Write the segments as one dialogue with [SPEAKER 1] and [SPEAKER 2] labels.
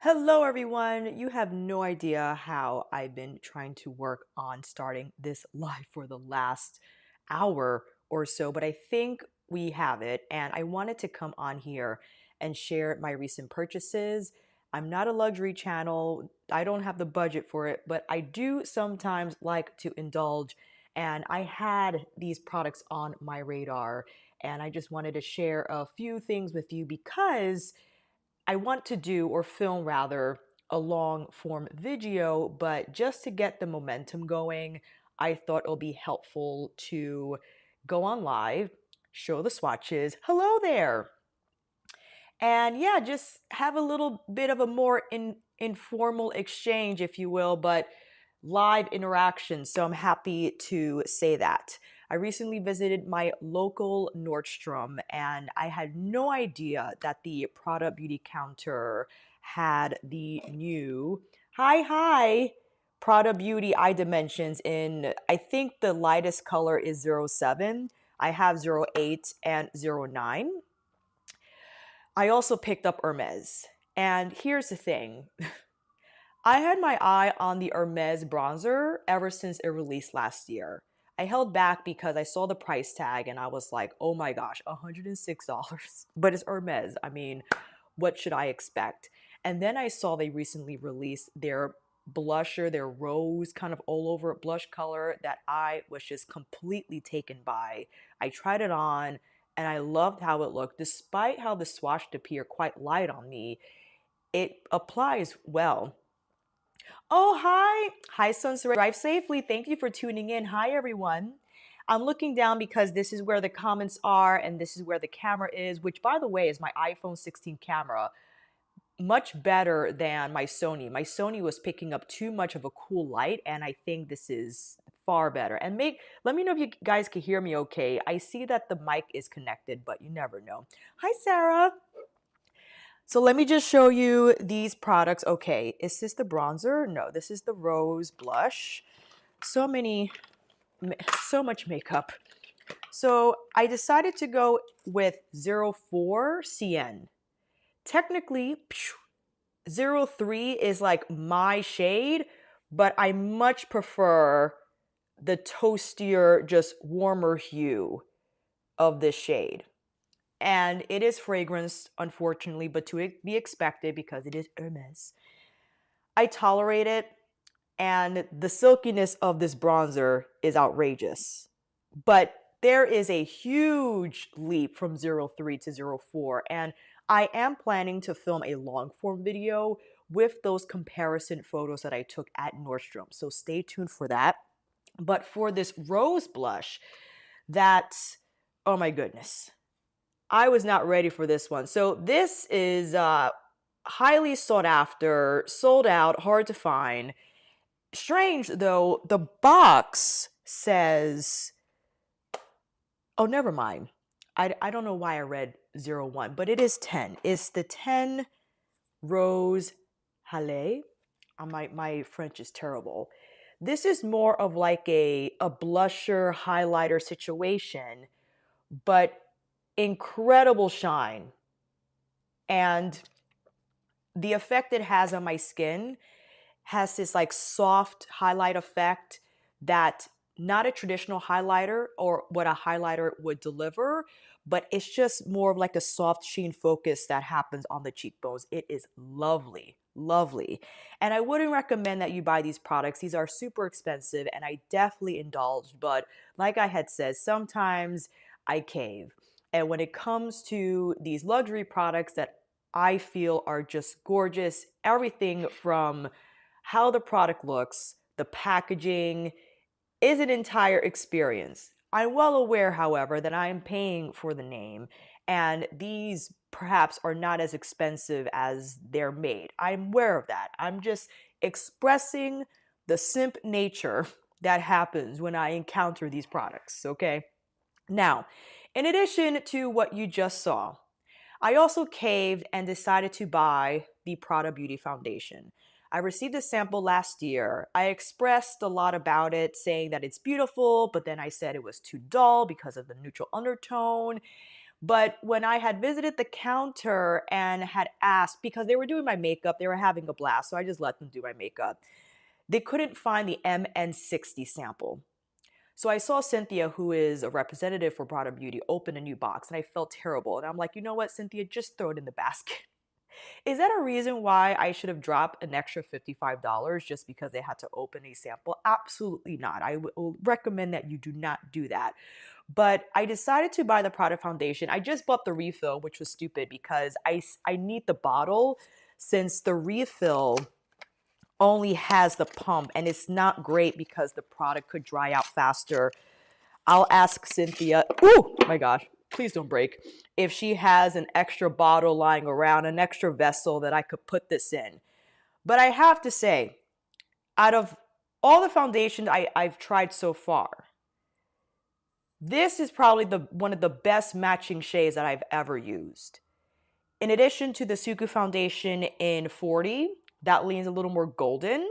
[SPEAKER 1] Hello, everyone. You have no idea how I've been trying to work on starting this live for the last hour or so, but I think we have it. And I wanted to come on here and share my recent purchases. I'm not a luxury channel, I don't have the budget for it, but I do sometimes like to indulge. And I had these products on my radar, and I just wanted to share a few things with you because I want to do, or film rather, a long form video, but just to get the momentum going, I thought it'll be helpful to go on live, show the swatches. Hello there. And yeah, just have a little bit of a more informal exchange, if you will, but live interaction. So I'm happy to say that. I recently visited my local Nordstrom and I had no idea that the Prada Beauty counter had the new hi Prada Beauty eye dimensions in, I think the lightest color is 07. I have 08 and 09. I also picked up Hermes. And here's the thing. I had my eye on the Hermes bronzer ever since it released last year. I held back because I saw the price tag and I was like, oh my gosh, $106. But it's Hermes. I mean, what should I expect? And then I saw they recently released their blusher, their rose kind of all over blush color that I was just completely taken by. I tried it on and I loved how it looked. Despite how the swatch appeared quite light on me, it applies well. Oh, hi. Hi, Sunset. Drive safely. Thank you for tuning in. Hi, everyone. I'm looking down because this is where the comments are and this is where the camera is, which, by the way, is my iPhone 16 camera. Much better than my Sony. My Sony was picking up too much of a cool light, and I think this is far better. And let me know if you guys can hear me okay. I see that the mic is connected, but you never know. Hi, Sarah. So let me just show you these products. Okay, is this the bronzer? No, this is the rose blush. So much makeup. So I decided to go with 04 Sienne. Technically, 03 is like my shade, but I much prefer the toastier, just warmer hue of this shade. And it is fragranced, unfortunately, but to be expected because it is Hermes. I tolerate it, and the silkiness of this bronzer is outrageous. But there is a huge leap from 03 to 04, and I am planning to film a long form video with those comparison photos that I took at Nordstrom. So stay tuned for that. But for this rose blush, that's, oh my goodness. I was not ready for this one. So this is highly sought after, sold out, hard to find. Strange though, the box says, oh, never mind. I don't know why I read 01, but it is 10. It's the 10 Rose Hâlé. My French is terrible. This is more of like a blusher highlighter situation, but incredible shine. And the effect it has on my skin has this like soft highlight effect that not a traditional highlighter or what a highlighter would deliver, but it's just more of like a soft sheen focus that happens on the cheekbones. It is lovely, lovely. And I wouldn't recommend that you buy these products. These are super expensive and I definitely indulged, but like I had said, sometimes I cave. And when it comes to these luxury products that I feel are just gorgeous, everything from how the product looks, the packaging is an entire experience. I'm well aware, however, that I am paying for the name, and these perhaps are not as expensive as they're made. I'm aware of that. I'm just expressing the simp nature that happens when I encounter these products, okay? Now, in addition to what you just saw, I also caved and decided to buy the Prada Beauty Foundation. I received a sample last year. I expressed a lot about it, saying that it's beautiful, but then I said it was too dull because of the neutral undertone. But when I had visited the counter and had asked, because they were doing my makeup, they were having a blast, so I just let them do my makeup. They couldn't find the MN60 sample. So I saw Cynthia, who is a representative for Prada Beauty, open a new box, and I felt terrible. And I'm like, you know what, Cynthia, just throw it in the basket. Is that a reason why I should have dropped an extra $55 just because they had to open a sample? Absolutely not. I will recommend that you do not do that. But I decided to buy the Prada foundation. I just bought the refill, which was stupid because I need the bottle since the refill only has the pump and it's not great because the product could dry out faster. I'll ask Cynthia, oh my gosh, please don't break, if she has an extra bottle lying around, an extra vessel that I could put this in. But I have to say, out of all the foundations I've tried so far, this is probably one of the best matching shades that I've ever used. In addition to the Suku foundation in 40, that leans a little more golden,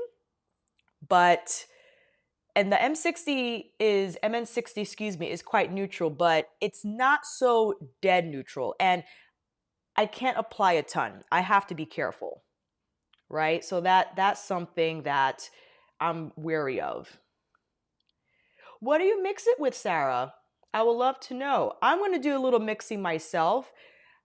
[SPEAKER 1] and the MN60, excuse me, is quite neutral, but it's not so dead neutral. And I can't apply a ton. I have to be careful, right? So that's something that I'm wary of. What do you mix it with, Sarah? I would love to know. I'm going to do a little mixing myself,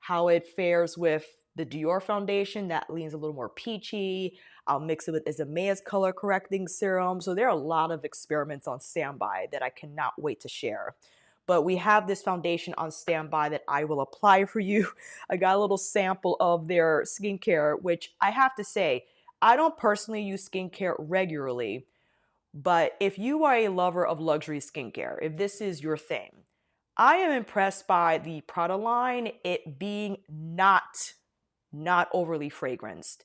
[SPEAKER 1] how it fares with the Dior foundation that leans a little more peachy. I'll mix it with Isamaya's color correcting serum. So there are a lot of experiments on standby that I cannot wait to share. But we have this foundation on standby that I will apply for you. I got a little sample of their skincare, which I have to say, I don't personally use skincare regularly. But if you are a lover of luxury skincare, if this is your thing, I am impressed by the Prada line, it being not overly fragranced.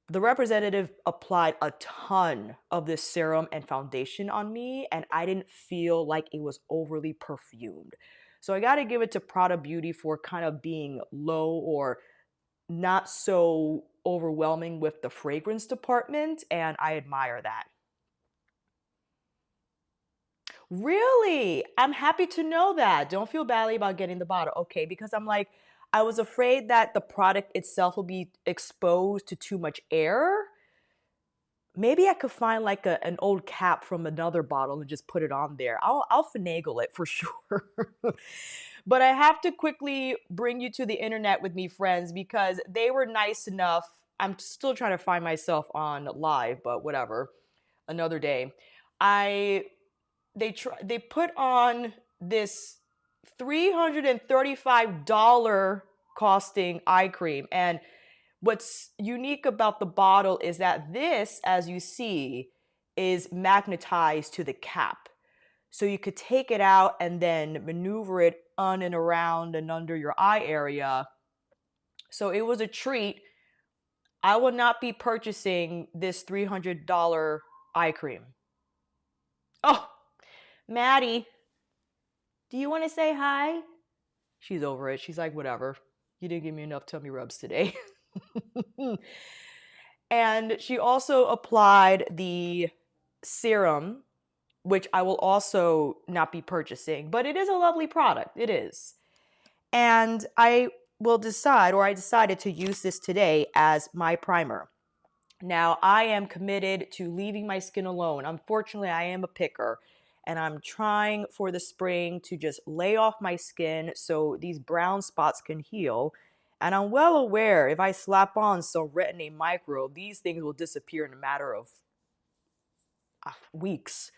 [SPEAKER 1] The representative applied a ton of this serum and foundation on me, and I didn't feel like it was overly perfumed. So I got to give it to Prada Beauty for kind of being low or not so overwhelming with the fragrance department, and I admire that. Really? I'm happy to know that. Don't feel badly about getting the bottle. Okay, because I'm like, I was afraid that the product itself will be exposed to too much air. Maybe I could find like an old cap from another bottle and just put it on there. I'll finagle it for sure. But I have to quickly bring you to the internet with me, friends, because they were nice enough. I'm still trying to find myself on live, but whatever. Another day. They put on this $335 costing eye cream, and what's unique about the bottle is that this, as you see, is magnetized to the cap. So you could take it out and then maneuver it on and around and under your eye area. So it was a treat. I will not be purchasing this $300 eye cream. Oh, Maddie, do you want to say hi? She's over it. She's like, whatever. You didn't give me enough tummy rubs today. And she also applied the serum, which I will also not be purchasing, but it is a lovely product. It is. And I decided to use this today as my primer. Now, I am committed to leaving my skin alone. Unfortunately, I am a picker, and I'm trying for the spring to just lay off my skin so these brown spots can heal. And I'm well aware if I slap on some Retin-A Micro, these things will disappear in a matter of weeks,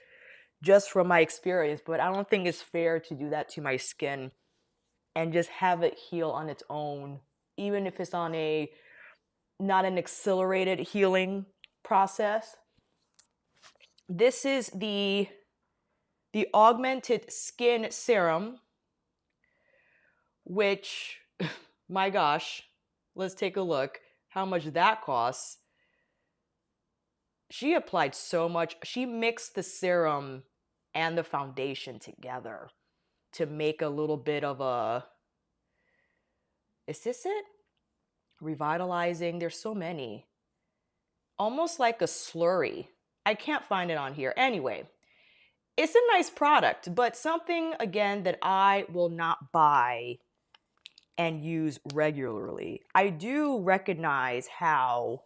[SPEAKER 1] just from my experience. But I don't think it's fair to do that to my skin and just have it heal on its own, even if it's on not an accelerated healing process. This is the Augmented Skin Serum, which, my gosh, let's take a look how much that costs. She applied so much. She mixed the serum and the foundation together to make a little bit of a, is this it? Revitalizing. There's so many. Almost like a slurry. I can't find it on here. Anyway, it's a nice product, but something, again, that I will not buy and use regularly. I do recognize how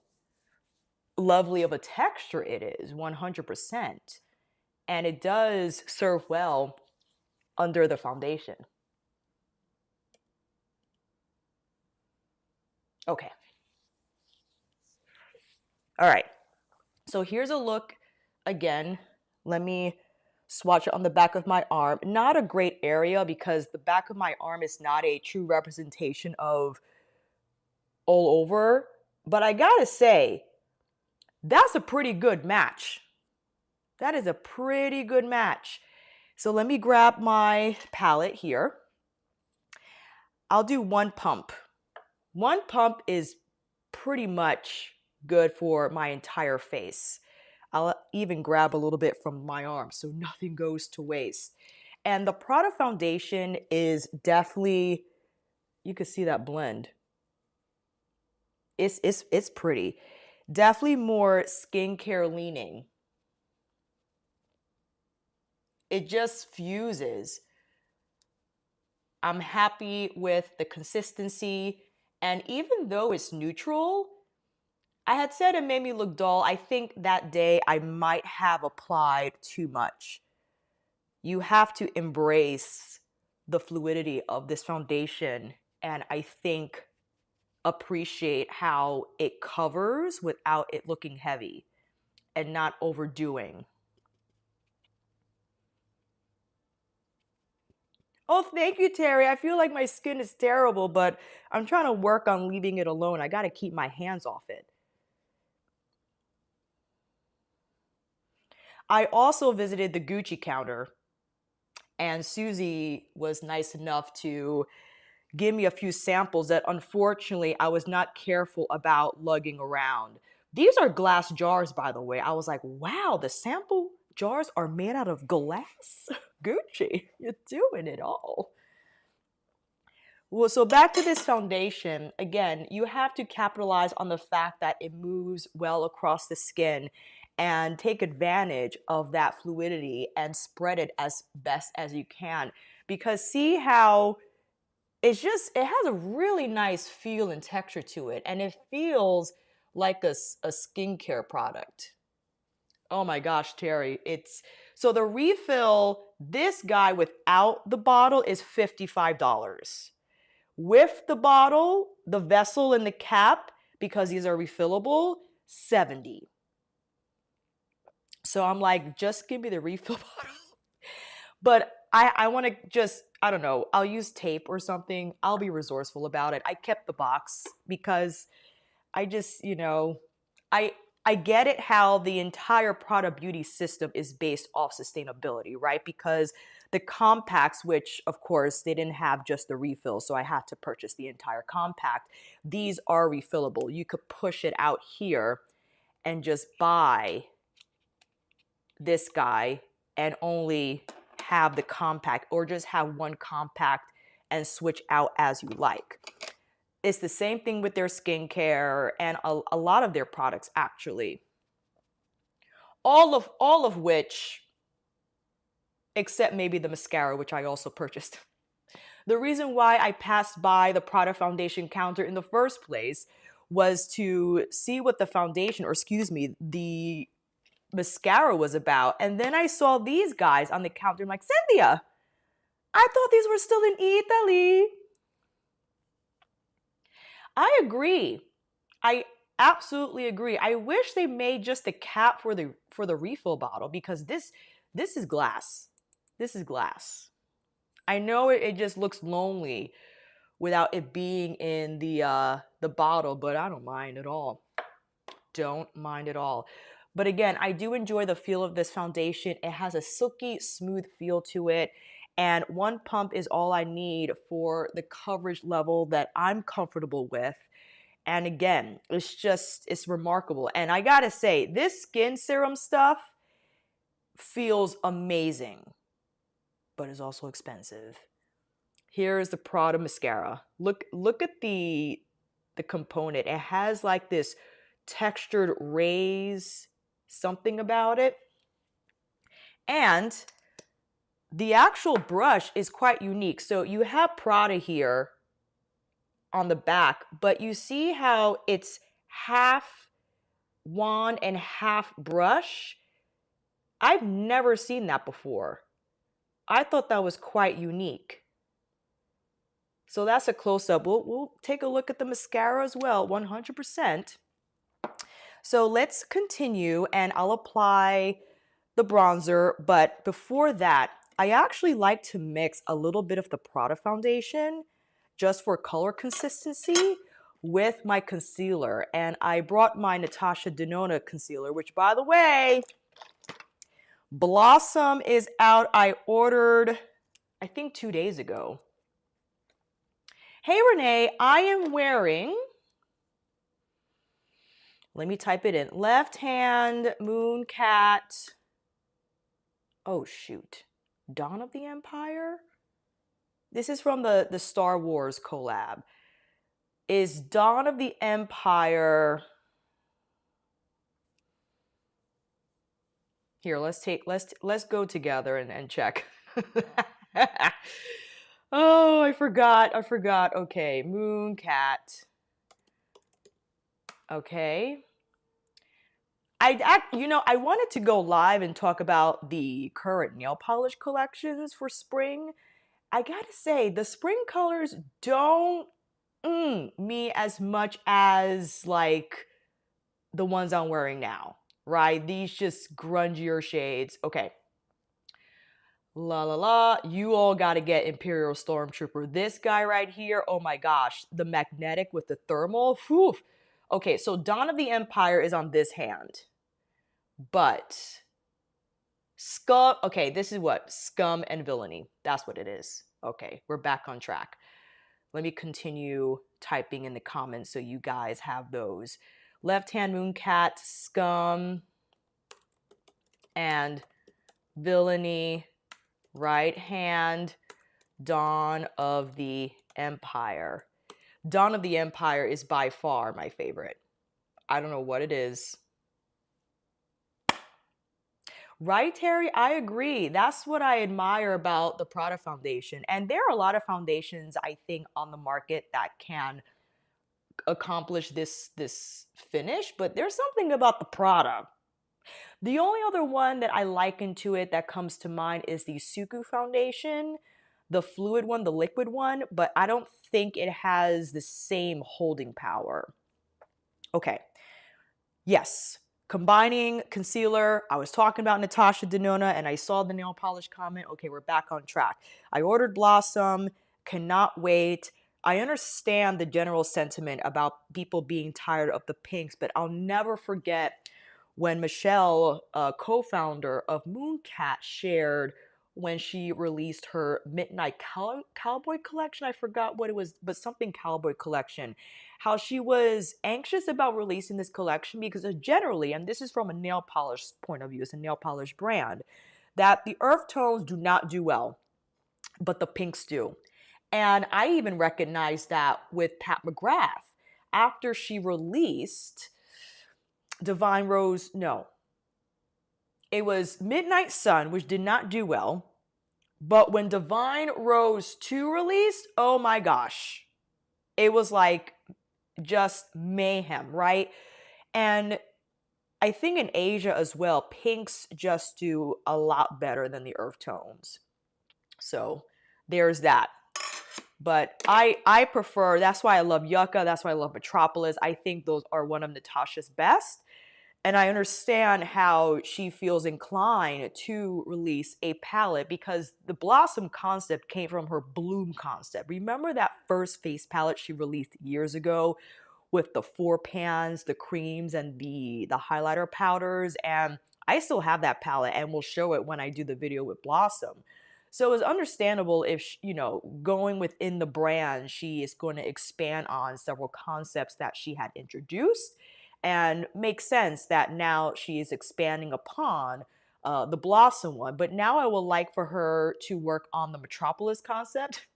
[SPEAKER 1] lovely of a texture it is, 100%. And it does serve well under the foundation. Okay. All right. So here's a look again. Let me swatch it on the back of my arm. Not a great area because the back of my arm is not a true representation of all over. But I gotta say, that's a pretty good match. That is a pretty good match. So let me grab my palette here. I'll do one pump. One pump is pretty much good for my entire face. I'll even grab a little bit from my arm so nothing goes to waste. And the Prada foundation is definitely, you can see that blend. It's pretty. Definitely more skincare leaning. It just fuses. I'm happy with the consistency. And even though it's neutral, I had said it made me look dull. I think that day I might have applied too much. You have to embrace the fluidity of this foundation, and I think appreciate how it covers without it looking heavy and not overdoing. Oh, thank you, Terry. I feel like my skin is terrible, but I'm trying to work on leaving it alone. I got to keep my hands off it. I also visited the Gucci counter, and Susie was nice enough to give me a few samples that unfortunately I was not careful about lugging around. These are glass jars, by the way. I was like, wow, the sample jars are made out of glass? Gucci, you're doing it all. Well, so back to this foundation. Again, you have to capitalize on the fact that it moves well across the skin and take advantage of that fluidity and spread it as best as you can. Because see how it has a really nice feel and texture to it. And it feels like a skincare product. Oh my gosh, Terry. So the refill, this guy without the bottle is $55. With the bottle, the vessel and the cap, because these are refillable, 70. So I'm like, just give me the refill bottle. But I want to just, I don't know, I'll use tape or something. I'll be resourceful about it. I kept the box because I just, I get it how the entire Prada beauty system is based off sustainability, right? Because the compacts, which of course they didn't have just the refill, so I had to purchase the entire compact. These are refillable. You could push it out here and just buy this guy and only have the compact, or just have one compact and switch out as you like. It's the same thing with their skincare and a lot of their products, actually. All of which, except maybe the mascara, which I also purchased. The reason why I passed by the Prada foundation counter in the first place was to see what the foundation, or excuse me, the mascara was about. And then I saw these guys on the counter. I'm like, Cynthia, I thought these were still in Italy. I agree. I absolutely agree. I wish they made just a cap for the refill bottle, because this is glass. This is glass. I know it just looks lonely without it being in the bottle, but I don't mind at all. Don't mind at all. But again, I do enjoy the feel of this foundation. It has a silky, smooth feel to it. And one pump is all I need for the coverage level that I'm comfortable with. And again, it's remarkable. And I gotta say, this skin serum stuff feels amazing, but is also expensive. Here's the Prada mascara. Look at the component. It has like this textured rays, something about it. And the actual brush is quite unique. So you have Prada here, on the back, but you see how it's half wand and half brush? I've never seen that before. I thought that was quite unique. So that's a close-up. We'll take a look at the mascara as well, 100%. So let's continue, and I'll apply the bronzer. But before that, I actually like to mix a little bit of the Prada foundation just for color consistency with my concealer. And I brought my Natasha Denona concealer, which, by the way, Blossom is out. I ordered, I think, 2 days ago. Hey, Renee, I am wearing, let me type it in, left hand, Moon Cat, oh shoot, Dawn of the Empire? This is from the Star Wars collab. Is Dawn of the Empire, here, let's go together and check. Oh, I forgot. Okay, Moon Cat. Okay. I wanted to go live and talk about the current nail polish collections for spring. I gotta say, the spring colors don't me as much as like the ones I'm wearing now, right? These just grungier shades. Okay. La la la, you all got to get Imperial Stormtrooper. This guy right here, oh my gosh, the magnetic with the thermal. Whew. Okay, so Dawn of the Empire is on this hand. But Scum, okay, this is what? Scum and Villainy. That's what it is. Okay, we're back on track. Let me continue typing in the comments so you guys have those. Left hand Mooncat, Scum, and Villainy. Right hand, Dawn of the Empire. Dawn of the Empire is by far my favorite. I don't know what it is. Right, Terry? I agree. That's what I admire about the Prada foundation. And there are a lot of foundations, I think, on the market that can accomplish this finish, but there's something about the Prada. The only other one that I liken to it that comes to mind is the Suku foundation, the fluid one, the liquid one, but I don't think it has the same holding power. Okay. Yes. Combining concealer. I was talking about Natasha Denona and I saw the nail polish comment. Okay, we're back on track. I ordered Blossom. Cannot wait. I understand the general sentiment about people being tired of the pinks, but I'll never forget when Michelle, co-founder of Mooncat, shared when she released her Midnight Cowboy collection. I forgot what it was, but something cowboy collection. How she was anxious about releasing this collection because generally, and this is from a nail polish point of view, it's a nail polish brand, that the earth tones do not do well, but the pinks do. And I even recognized that with Pat McGrath. After she released Divine Rose, no. It was Midnight Sun, which did not do well. But when Divine Rose 2 released, oh my gosh. It was like just mayhem, right? And I think in Asia as well, pinks just do a lot better than the earth tones. So there's that. But I prefer, that's why I love Yucca, that's why I love Metropolis. I think those are one of Natasha's best. And I understand how she feels inclined to release a palette because the Blossom concept came from her Bloom concept. Remember that first face palette she released years ago with the 4 pans, the creams, and the highlighter powders? And I still have that palette and will show it when I do the video with Blossom. So it's understandable if, going within the brand, she is going to expand on several concepts that she had introduced. And makes sense that now she is expanding upon the Blossom one. But now I would like for her to work on the Metropolis concept.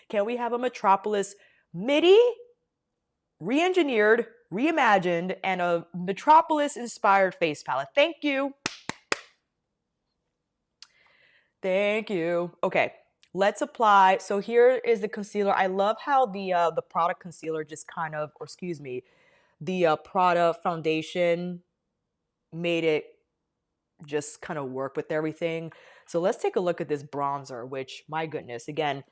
[SPEAKER 1] Can we have a Metropolis MIDI, re-engineered, reimagined, and a Metropolis-inspired face palette? Thank you. Thank you. Okay, Let's apply. So here is the concealer. I love how the product concealer just kind of, or excuse me, the Prada foundation made it just kind of work with everything. So let's take a look at this bronzer, which, my goodness, again,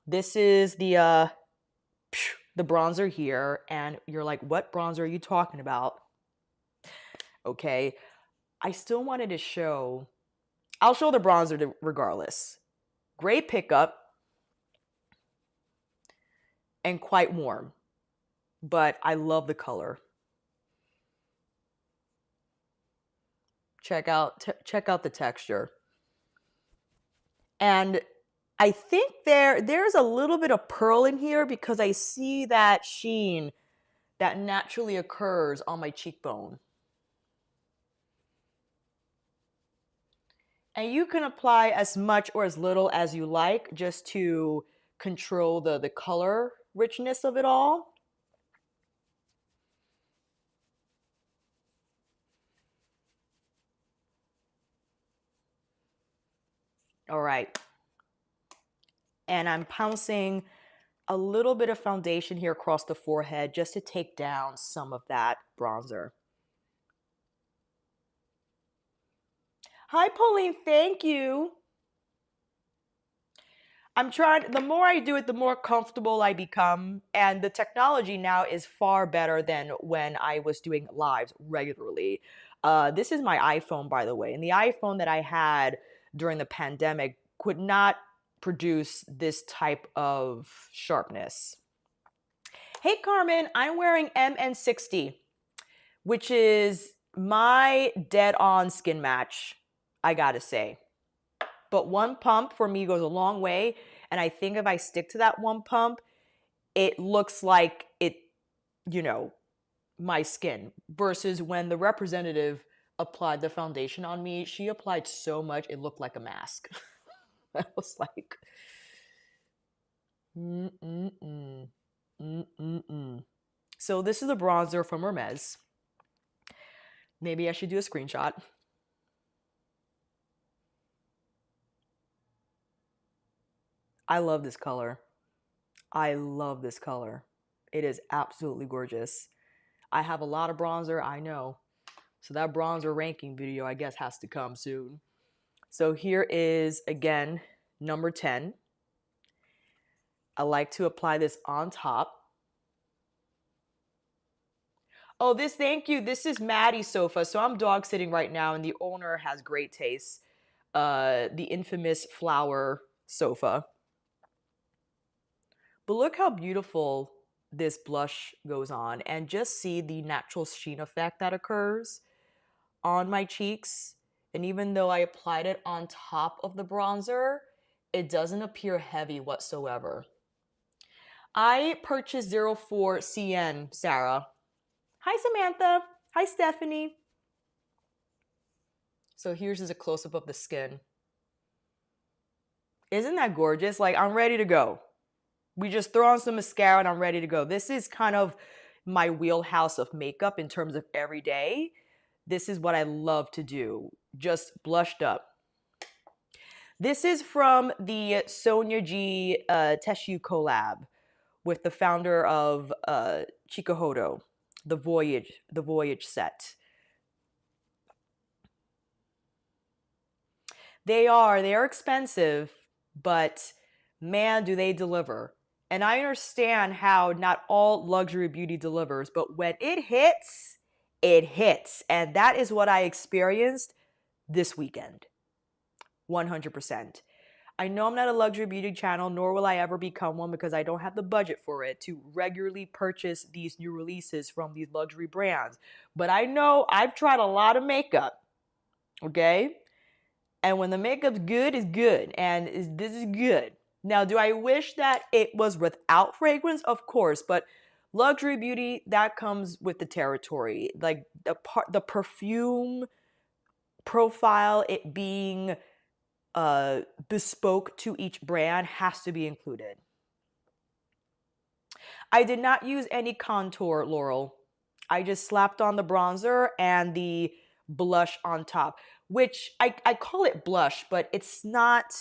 [SPEAKER 1] this is the bronzer here, and you're like, what bronzer are you talking about? Okay, I still wanted to show, I'll show the bronzer regardless. Great pickup and quite warm, but I love the color. Check out the texture. And I think there's a little bit of pearl in here because I see that sheen that naturally occurs on my cheekbone. And you can apply as much or as little as you like just to control the color richness of it all. All right. And I'm pouncing a little bit of foundation here across the forehead just to take down some of that bronzer. Hi, Pauline. Thank you. I'm trying, the more I do it, the more comfortable I become. And the technology now is far better than when I was doing lives regularly. This is my iPhone, by the way. And the iPhone that I had during the pandemic could not produce this type of sharpness. Hey, Carmen, I'm wearing MN60, which is my dead-on skin match, I gotta say. But one pump for me goes a long way. And I think if I stick to that one pump, it looks like it, you know, my skin. Versus when the representative applied the foundation on me, she applied so much, it looked like a mask. I was like, So this is a bronzer from Hermes. Maybe I should do a screenshot. I love this color. I love this color. It is absolutely gorgeous. I have a lot of bronzer, I know. So that bronzer ranking video, I guess, has to come soon. So here is, again, number 10. I like to apply this on top. Oh, thank you. This is Maddie's sofa. So I'm dog sitting right now, and the owner has great taste. The infamous flower sofa. But look how beautiful this blush goes on, and just see the natural sheen effect that occurs on my cheeks. And even though I applied it on top of the bronzer, it doesn't appear heavy whatsoever. I purchased 04 Sienne, Sarah. Hi, Samantha. Hi, Stephanie. So here's just a close-up of the skin. Isn't that gorgeous? Like, I'm ready to go. We just throw on some mascara and I'm ready to go. This is kind of my wheelhouse of makeup in terms of every day. This is what I love to do, just blushed up. This is from the Sonia G Teshu collab with the founder of Chikuhodo, the Voyage set. They are expensive, but man, do they deliver. And I understand how not all luxury beauty delivers, but when it hits, it hits. And that is what I experienced this weekend. 100%. I know I'm not a luxury beauty channel, nor will I ever become one because I don't have the budget for it to regularly purchase these new releases from these luxury brands. But I know I've tried a lot of makeup, okay? And when the makeup's good, it's good. And this is good. Now, do I wish that it was without fragrance? Of course, but luxury beauty, that comes with the territory. Like the perfume profile, it being bespoke to each brand, has to be included. I did not use any contour, Laurel. I just slapped on the bronzer and the blush on top, which I call it blush, but it's not.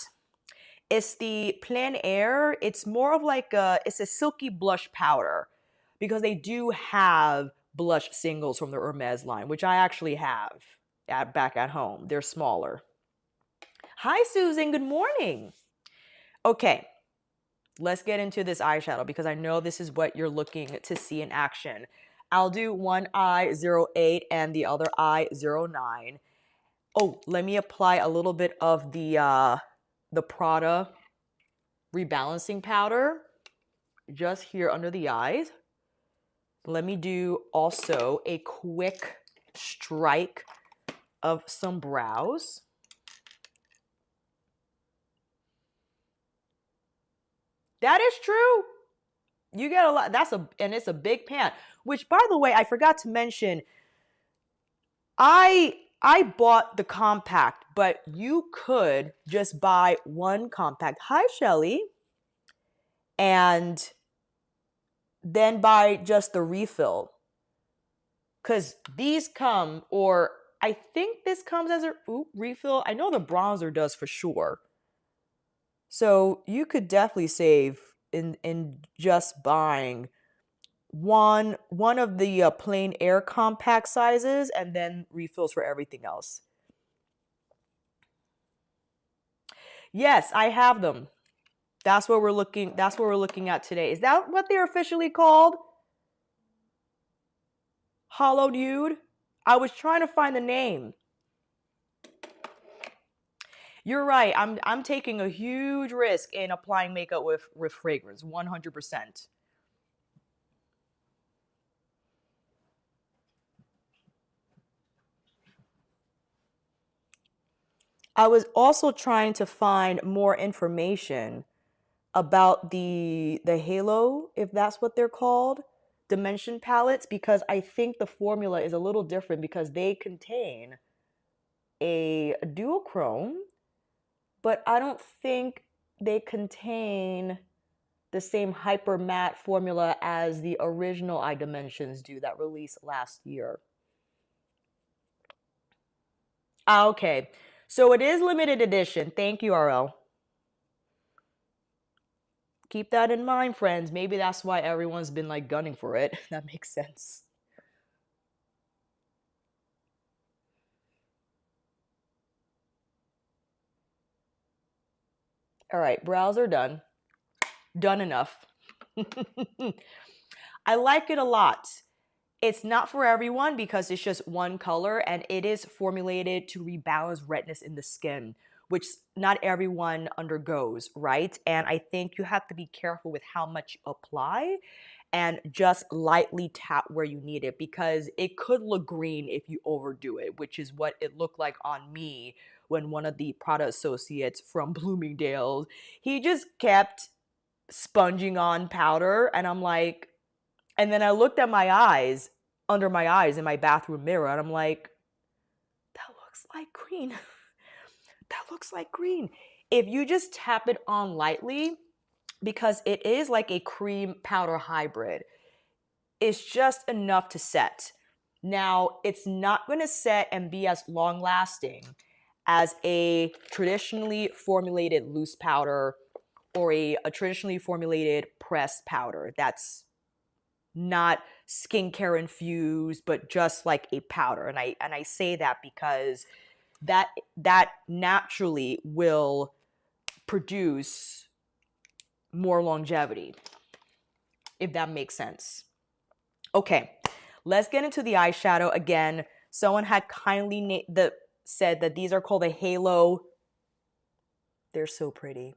[SPEAKER 1] It's the Plein Air. It's more of like it's a silky blush powder because they do have blush singles from the Hermes line, which I actually have back at home. They're smaller. Hi, Susan. Good morning. Okay, let's get into this eyeshadow because I know this is what you're looking to see in action. I'll do one eye 08 and the other eye 09. Oh, let me apply a little bit of the Prada rebalancing powder just here under the eyes. Let me do also a quick strike of some brows. That is true. You get a lot. And it's a big pan. Which, by the way, I forgot to mention. I bought the compact, but you could just buy one compact. Hi, Shelly. And then buy just the refill. Because these come, or I think this comes as a refill. I know the bronzer does for sure. So you could definitely save in just buying one of the Plein Air compact sizes and then refills for everything else. Yes, I have them. That's what we're looking at today. Is that what they're officially called? Hollow Nude? I was trying to find the name. You're right. I'm taking a huge risk in applying makeup with fragrance, 100%. I was also trying to find more information about the Halo, if that's what they're called, dimension palettes, because I think the formula is a little different because they contain a duochrome, but I don't think they contain the same hyper matte formula as the original eye dimensions do that released last year. Okay, so it is limited edition. Thank you, RL. Keep that in mind, friends. Maybe that's why everyone's been like gunning for it. That makes sense. All right, brows are done. Done enough. I like it a lot. It's not for everyone because it's just one color and it is formulated to rebalance redness in the skin, which not everyone undergoes, right? And I think you have to be careful with how much you apply and just lightly tap where you need it because it could look green if you overdo it, which is what it looked like on me when one of the Prada associates from Bloomingdale's, he just kept sponging on powder and I'm like, and then I looked at my eyes, under my eyes in my bathroom mirror, and I'm like, that looks like green. That looks like green. If you just tap it on lightly, because it is like a cream powder hybrid, it's just enough to set. Now, it's not going to set and be as long lasting as a traditionally formulated loose powder or a traditionally formulated pressed powder that's not skincare infused, but just like a powder. And I say that because that naturally will produce more longevity, if that makes sense. Okay, let's get into the eyeshadow again. Someone had kindly said that these are called a halo. They're so pretty.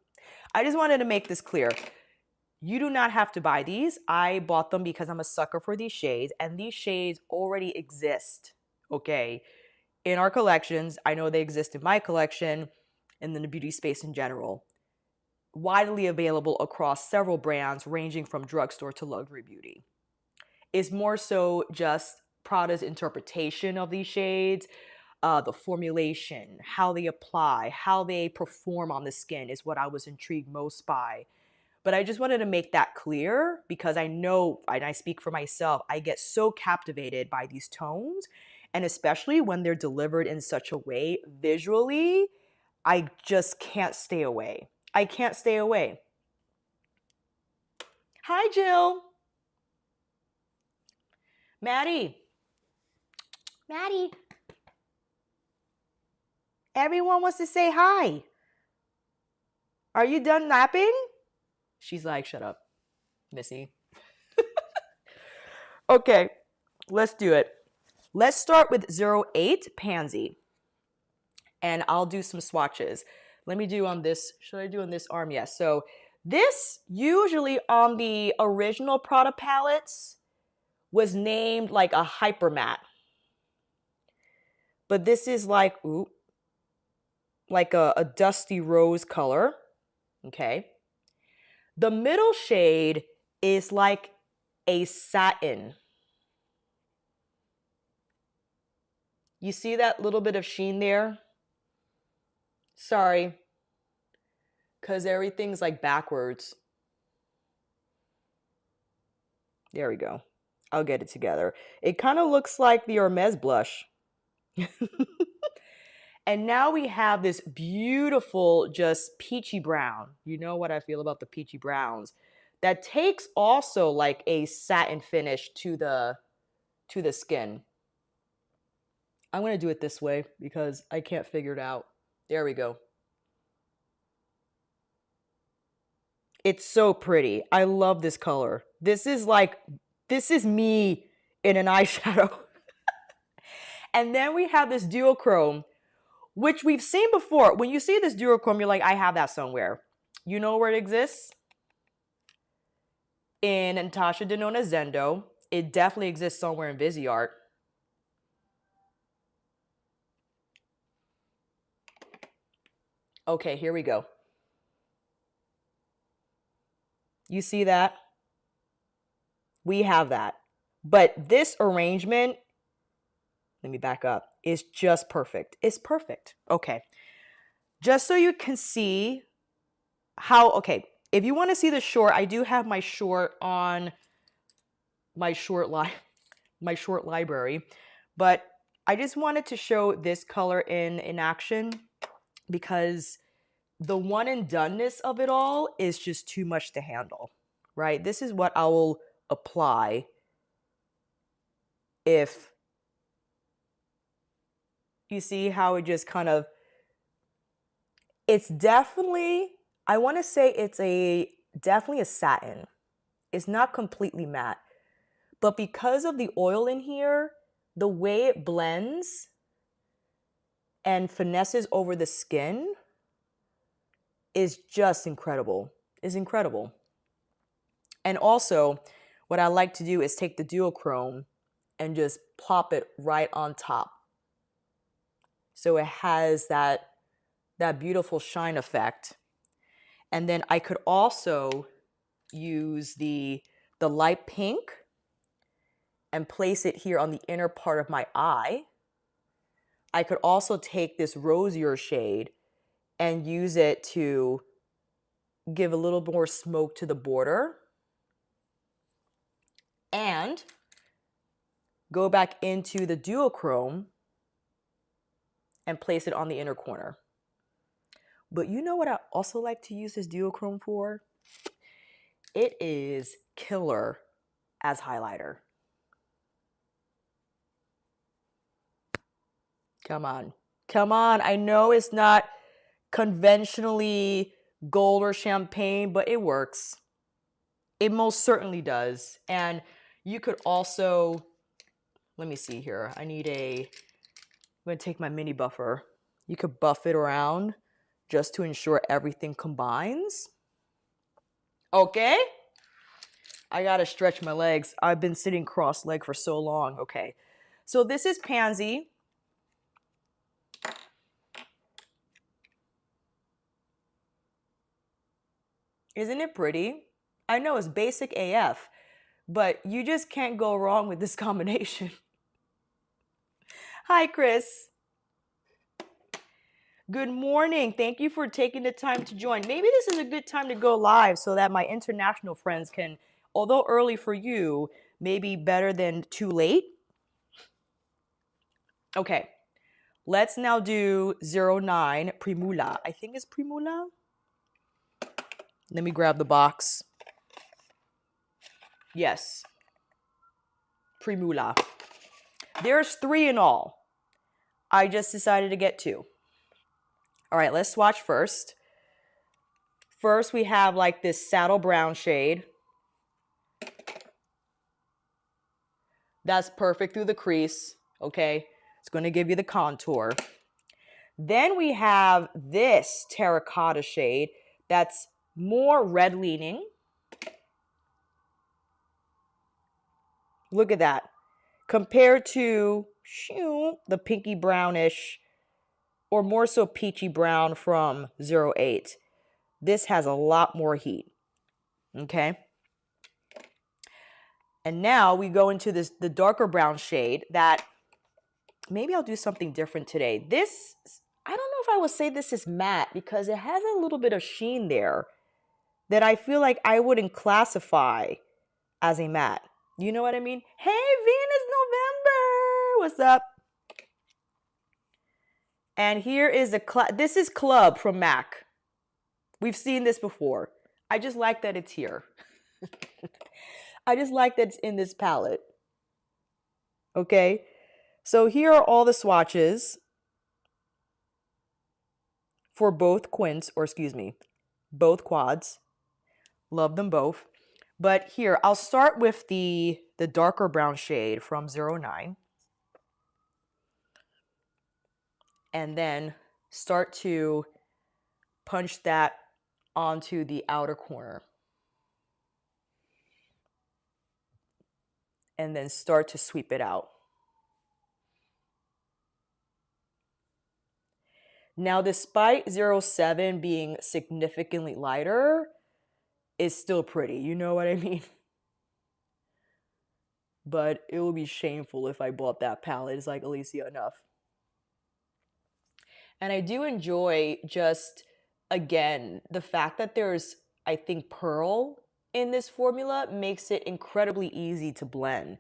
[SPEAKER 1] I just wanted to make this clear. You do not have to buy these. I bought them because I'm a sucker for these shades, and these shades already exist, okay, in our collections. I know they exist in my collection and in the beauty space in general. Widely available across several brands ranging from drugstore to luxury beauty. It's more so just Prada's interpretation of these shades, the formulation, how they apply, how they perform on the skin is what I was intrigued most by. But I just wanted to make that clear because I know, and I speak for myself, I get so captivated by these tones. And especially when they're delivered in such a way visually, I just can't stay away. I can't stay away. Hi, Jill. Maddie. Maddie. Everyone wants to say hi. Are you done napping? She's like, shut up, Missy. Okay, let's do it. Let's start with 08 Pansy. And I'll do some swatches. Let me do on this. Should I do on this arm? Yes. So this usually on the original Prada palettes was named like a hyper matte. But this is like, ooh, like a dusty rose color. Okay. The middle shade is like a satin. You see that little bit of sheen there? Sorry, because everything's like backwards. There we go. I'll get it together. It kind of looks like the Hermes blush. And now we have this beautiful, just peachy brown. You know what I feel about the peachy browns. That takes also like a satin finish to the skin. I'm going to do it this way because I can't figure it out. There we go. It's so pretty. I love this color. This is me in an eyeshadow. And then we have this duochrome, which we've seen before. When you see this duochrome, you're like, I have that somewhere. You know where it exists? In Natasha Denona Zendo. It definitely exists somewhere in Viseart. Okay, here we go. You see that? We have that. But this arrangement, let me back up, is just perfect. It's perfect. Okay. Just so you can see how, okay, if you want to see the short, I do have my short on my short library, but I just wanted to show this color in action because the one and doneness of it all is just too much to handle, right? This is what I will apply if you see how it just kind of, it's definitely, I want to say it's definitely a satin. It's not completely matte, but because of the oil in here, the way it blends and finesses over the skin is just incredible. It's incredible. And also, what I like to do is take the duochrome and just plop it right on top. So it has that beautiful shine effect. And then I could also use the light pink and place it here on the inner part of my eye. I could also take this rosier shade and use it to give a little more smoke to the border. And go back into the duochrome and place it on the inner corner. But you know what I also like to use this duochrome for? It is killer as highlighter. Come on. Come on. I know it's not conventionally gold or champagne, but it works. It most certainly does. And you could also, let me see here. I'm going to take my mini buffer. You could buff it around just to ensure everything combines. Okay. I got to stretch my legs. I've been sitting cross-legged for so long. Okay. So this is Pansy. Isn't it pretty? I know it's basic AF, but you just can't go wrong with this combination. Hi, Chris. Good morning. Thank you for taking the time to join. Maybe this is a good time to go live so that my international friends can, although early for you, maybe better than too late. Okay, let's now do 09 Primula. I think it's Primula. Let me grab the box. Yes. Primula. There's 3 in all. I just decided to get 2. All right, let's swatch first. First, we have like this saddle brown shade. That's perfect through the crease, okay? It's going to give you the contour. Then we have this terracotta shade that's more red leaning. Look at that. Compared to the pinky brownish, or more so peachy brown from 08. This has a lot more heat, okay? And now we go into the darker brown shade that maybe I'll do something different today. This, I don't know if I would say this is matte because it has a little bit of sheen there that I feel like I wouldn't classify as a matte. You know what I mean? Hey, Venus November! What's up? And here is this is Club from MAC. We've seen this before. I just like that it's here. I just like that it's in this palette. Okay? So here are all the swatches for both both quads. Love them both. But here, I'll start with the darker brown shade from 09. And then start to punch that onto the outer corner. And then start to sweep it out. Now, despite 07 being significantly lighter, it's still pretty. You know what I mean? But it would be shameful if I bought that palette. It's like Alicia enough. And I do enjoy just, again, the fact that there's, I think, pearl in this formula makes it incredibly easy to blend.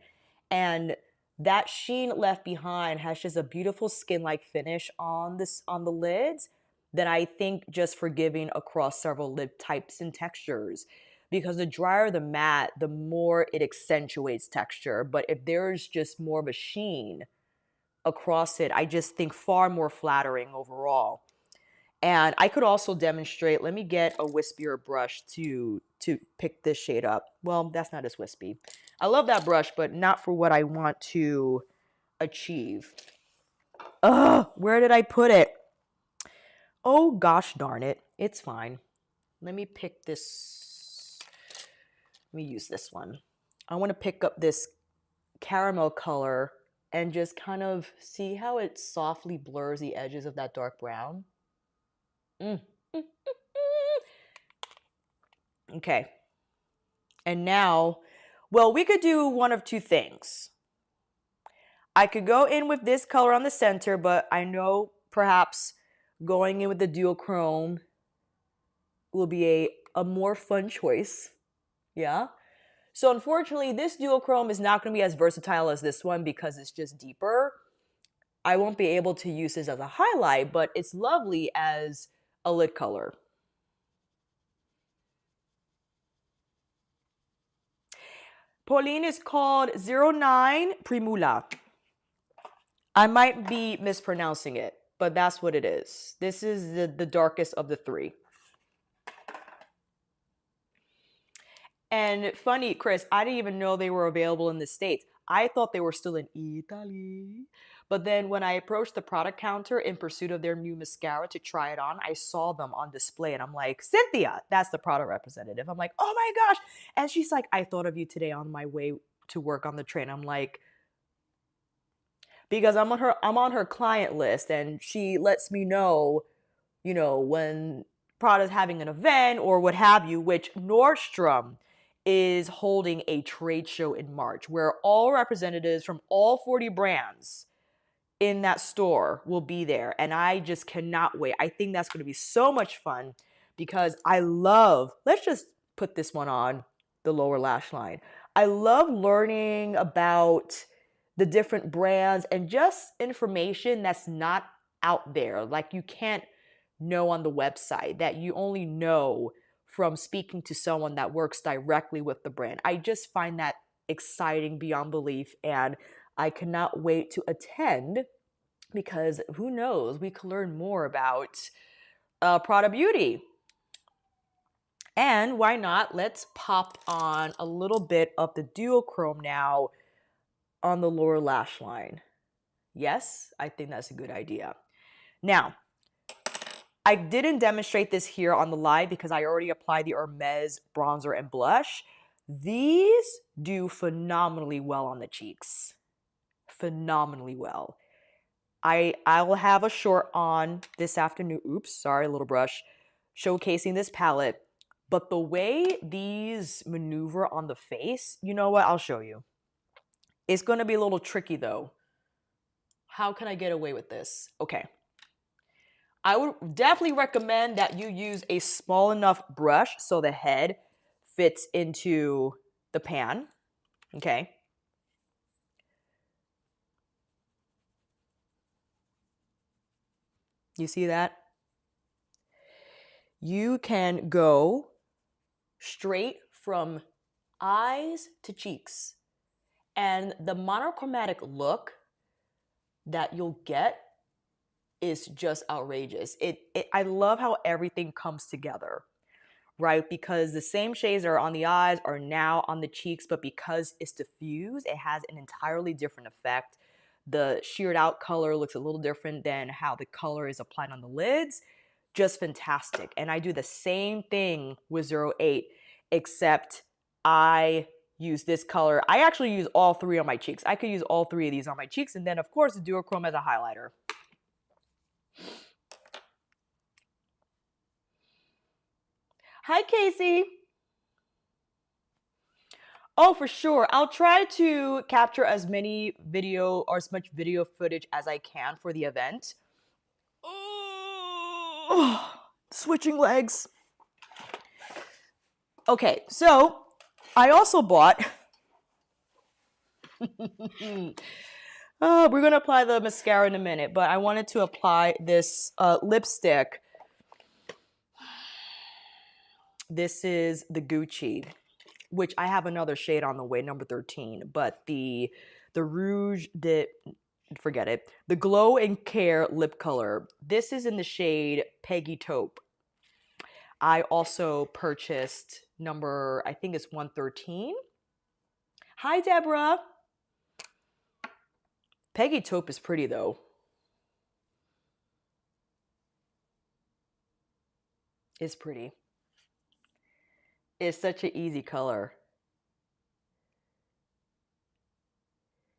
[SPEAKER 1] And that sheen left behind has just a beautiful skin-like finish on the lids that I think just forgiving across several lid types and textures. Because the drier the matte, the more it accentuates texture. But if there's just more of a sheen across it, I just think far more flattering overall. And I could also demonstrate, let me get a wispier brush to pick this shade up. Well, that's not as wispy. I love that brush, but not for what I want to achieve. Ugh, where did I put it? Oh, gosh darn it. It's fine. Let me pick this. Let me use this one. I want to pick up this caramel color and just kind of see how it softly blurs the edges of that dark brown. Okay. And now, well, we could do one of 2 things. I could go in with this color on the center, but I know perhaps going in with the duochrome will be a more fun choice. Yeah. So unfortunately, this duochrome is not going to be as versatile as this one because it's just deeper. I won't be able to use this as a highlight, but it's lovely as a lid color. Pauline is called 09 Primula. I might be mispronouncing it, but that's what it is. This is the darkest of the 3. And funny, Chris, I didn't even know they were available in the States. I thought they were still in Italy. But then when I approached the product counter in pursuit of their new mascara to try it on, I saw them on display and I'm like, Cynthia, that's the product representative. I'm like, oh my gosh. And she's like, I thought of you today on my way to work on the train. I'm like, because I'm on her client list and she lets me know, you know, when Prada's having an event or what have you, which Nordstrom is holding a trade show in March where all representatives from all 40 brands in that store will be there. And I just cannot wait. I think that's going to be so much fun because I love, let's just put this one on the lower lash line. I love learning about the different brands and just information that's not out there. Like you can't know on the website, that you only know from speaking to someone that works directly with the brand. I just find that exciting beyond belief, and I cannot wait to attend because who knows, we could learn more about Prada Beauty. And why not? Let's pop on a little bit of the duochrome now on the lower lash line. Yes, I think that's a good idea. Now, I didn't demonstrate this here on the live because I already applied the Hermes bronzer and blush. These do phenomenally well on the cheeks. Phenomenally well. I will have a short on this afternoon. Oops, sorry, a little brush. Showcasing this palette. But the way these maneuver on the face, you know what? I'll show you. It's going to be a little tricky though. How can I get away with this? Okay. I would definitely recommend that you use a small enough brush so the head fits into the pan. Okay. You see that? You can go straight from eyes to cheeks. And the monochromatic look that you'll get is just outrageous. I love how everything comes together, right? Because the same shades that are on the eyes are now on the cheeks, but because it's diffused, it has an entirely different effect. The sheared out color looks a little different than how the color is applied on the lids. Just fantastic. And I do the same thing with 08, except I use this color. I actually use all three on my cheeks. I could use all three of these on my cheeks. And then, of course, the duochrome as a highlighter. Hi, Casey. Oh, for sure. I'll try to capture as many video or as much video footage as I can for the event. Oh, switching legs. Okay, so I also bought... we're going to apply the mascara in a minute, but I wanted to apply this lipstick. This is the Gucci, which I have another shade on the way, number 13. But the Rouge de... forget it. The Glow and Care lip color. This is in the shade Peggy Taupe. I also purchased number, I think it's 113. Hi, Deborah. Peggy Taupe is pretty, though. It's pretty. It's such an easy color.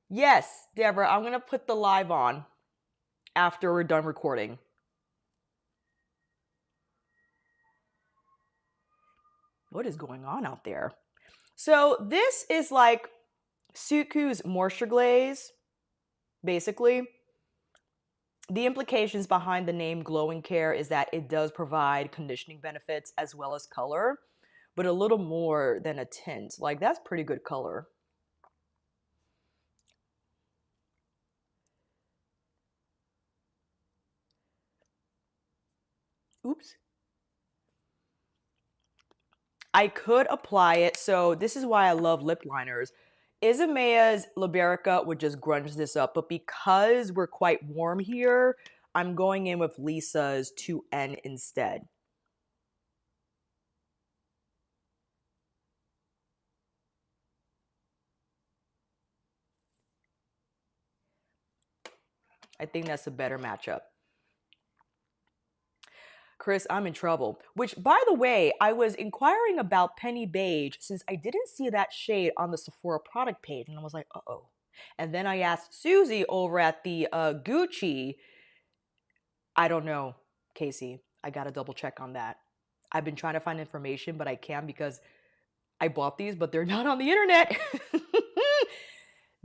[SPEAKER 1] Yes, Deborah, I'm going to put the live on after we're done recording. What is going on out there? So this is like Suku's Moisture Glaze, basically. The implications behind the name Glow and Care is that it does provide conditioning benefits as well as color, but a little more than a tint. Like, that's pretty good color. Oops. I could apply it. So this is why I love lip liners. Isamea's Liberica would just grunge this up, but because we're quite warm here, I'm going in with Lisa's 2N instead. I think that's a better matchup. Chris, I'm in trouble. Which, by the way, I was inquiring about Penny Beige since I didn't see that shade on the Sephora product page. And I was like, uh-oh. And then I asked Susie over at the Gucci. I don't know, Casey. I got to double check on that. I've been trying to find information, but I can't because I bought these, but they're not on the internet.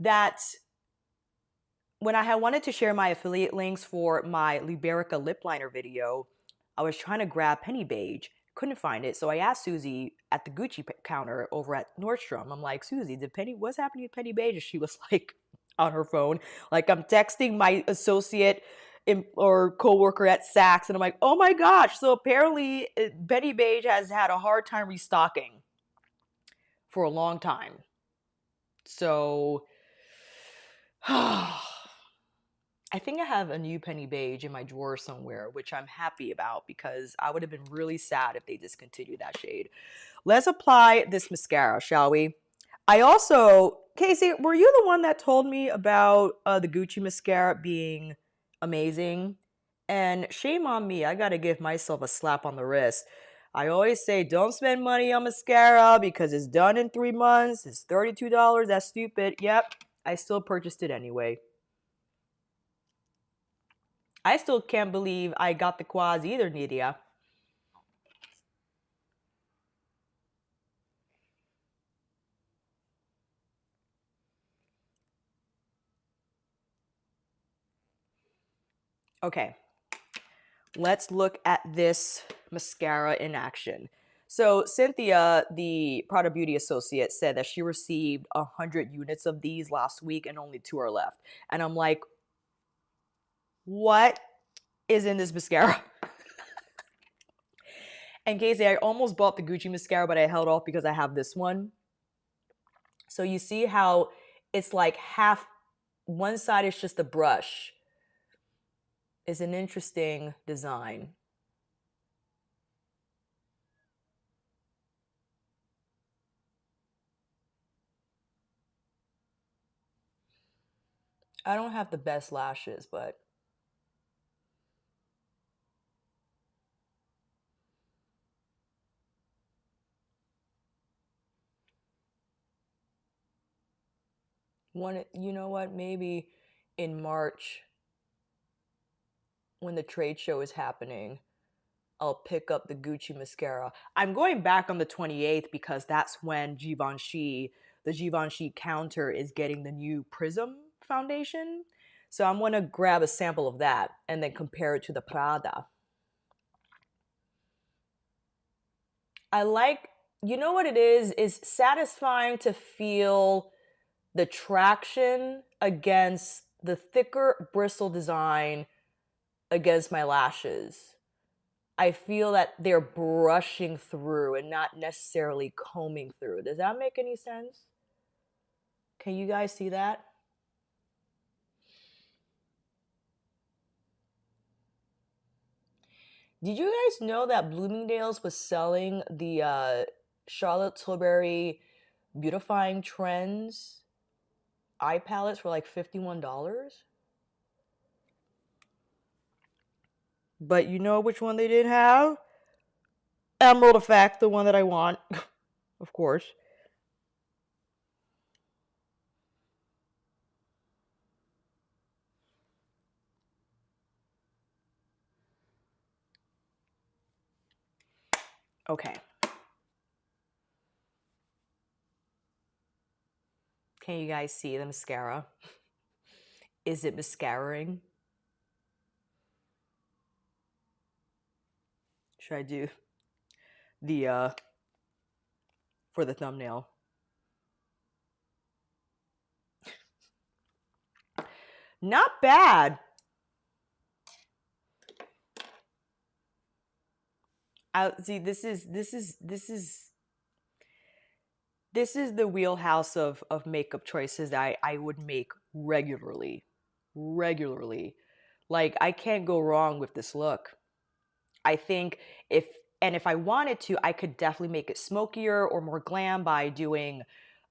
[SPEAKER 1] That when I had wanted to share my affiliate links for my Liberica lip liner video, I was trying to grab Penny Beige, couldn't find it. So I asked Susie at the Gucci counter over at Nordstrom. I'm like, Susie, what's happening with Penny Beige? And she was like on her phone. Like, I'm texting my associate or coworker at Saks, and I'm like, oh my gosh. So apparently Betty Beige has had a hard time restocking for a long time. So I think I have a new Penny Beige in my drawer somewhere, which I'm happy about because I would have been really sad if they discontinued that shade. Let's apply this mascara, shall we? I also, Casey, were you the one that told me about the Gucci mascara being amazing? And shame on me, I gotta give myself a slap on the wrist. I always say don't spend money on mascara because it's done in 3 months. It's $32. That's stupid. Yep, I still purchased it anyway. I still can't believe I got the quads either, Nidia. Okay, let's look at this mascara in action. So Cynthia, the Prada Beauty associate, said that she received 100 units of these last week and only 2 are left. And I'm like, what is in this mascara? And Casey, I almost bought the Gucci mascara, but I held off because I have this one. So you see how it's like half, one side is just a brush. It's an interesting design. I don't have the best lashes, but you know what? Maybe in March, when the trade show is happening, I'll pick up the Gucci mascara. I'm going back on the 28th because that's when Givenchy, the Givenchy counter is getting the new Prism foundation. So I'm going to grab a sample of that and then compare it to the Prada. I like, you know what it is satisfying to feel the traction against the thicker bristle design against my lashes. I feel that they're brushing through and not necessarily combing through. Does that make any sense? Can you guys see that? Did you guys know that Bloomingdale's was selling the Charlotte Tilbury Beautifying Trends eye palettes for like $51? But you know which one they did have? Emerald Effect, the one that I want, of course. Okay. Can you guys see the mascara? Is it mascaraing? Should I do the for the thumbnail? Not bad. See, this is the wheelhouse of makeup choices that I would make regularly. Regularly. Like I can't go wrong with this look. I think if I wanted to, I could definitely make it smokier or more glam by doing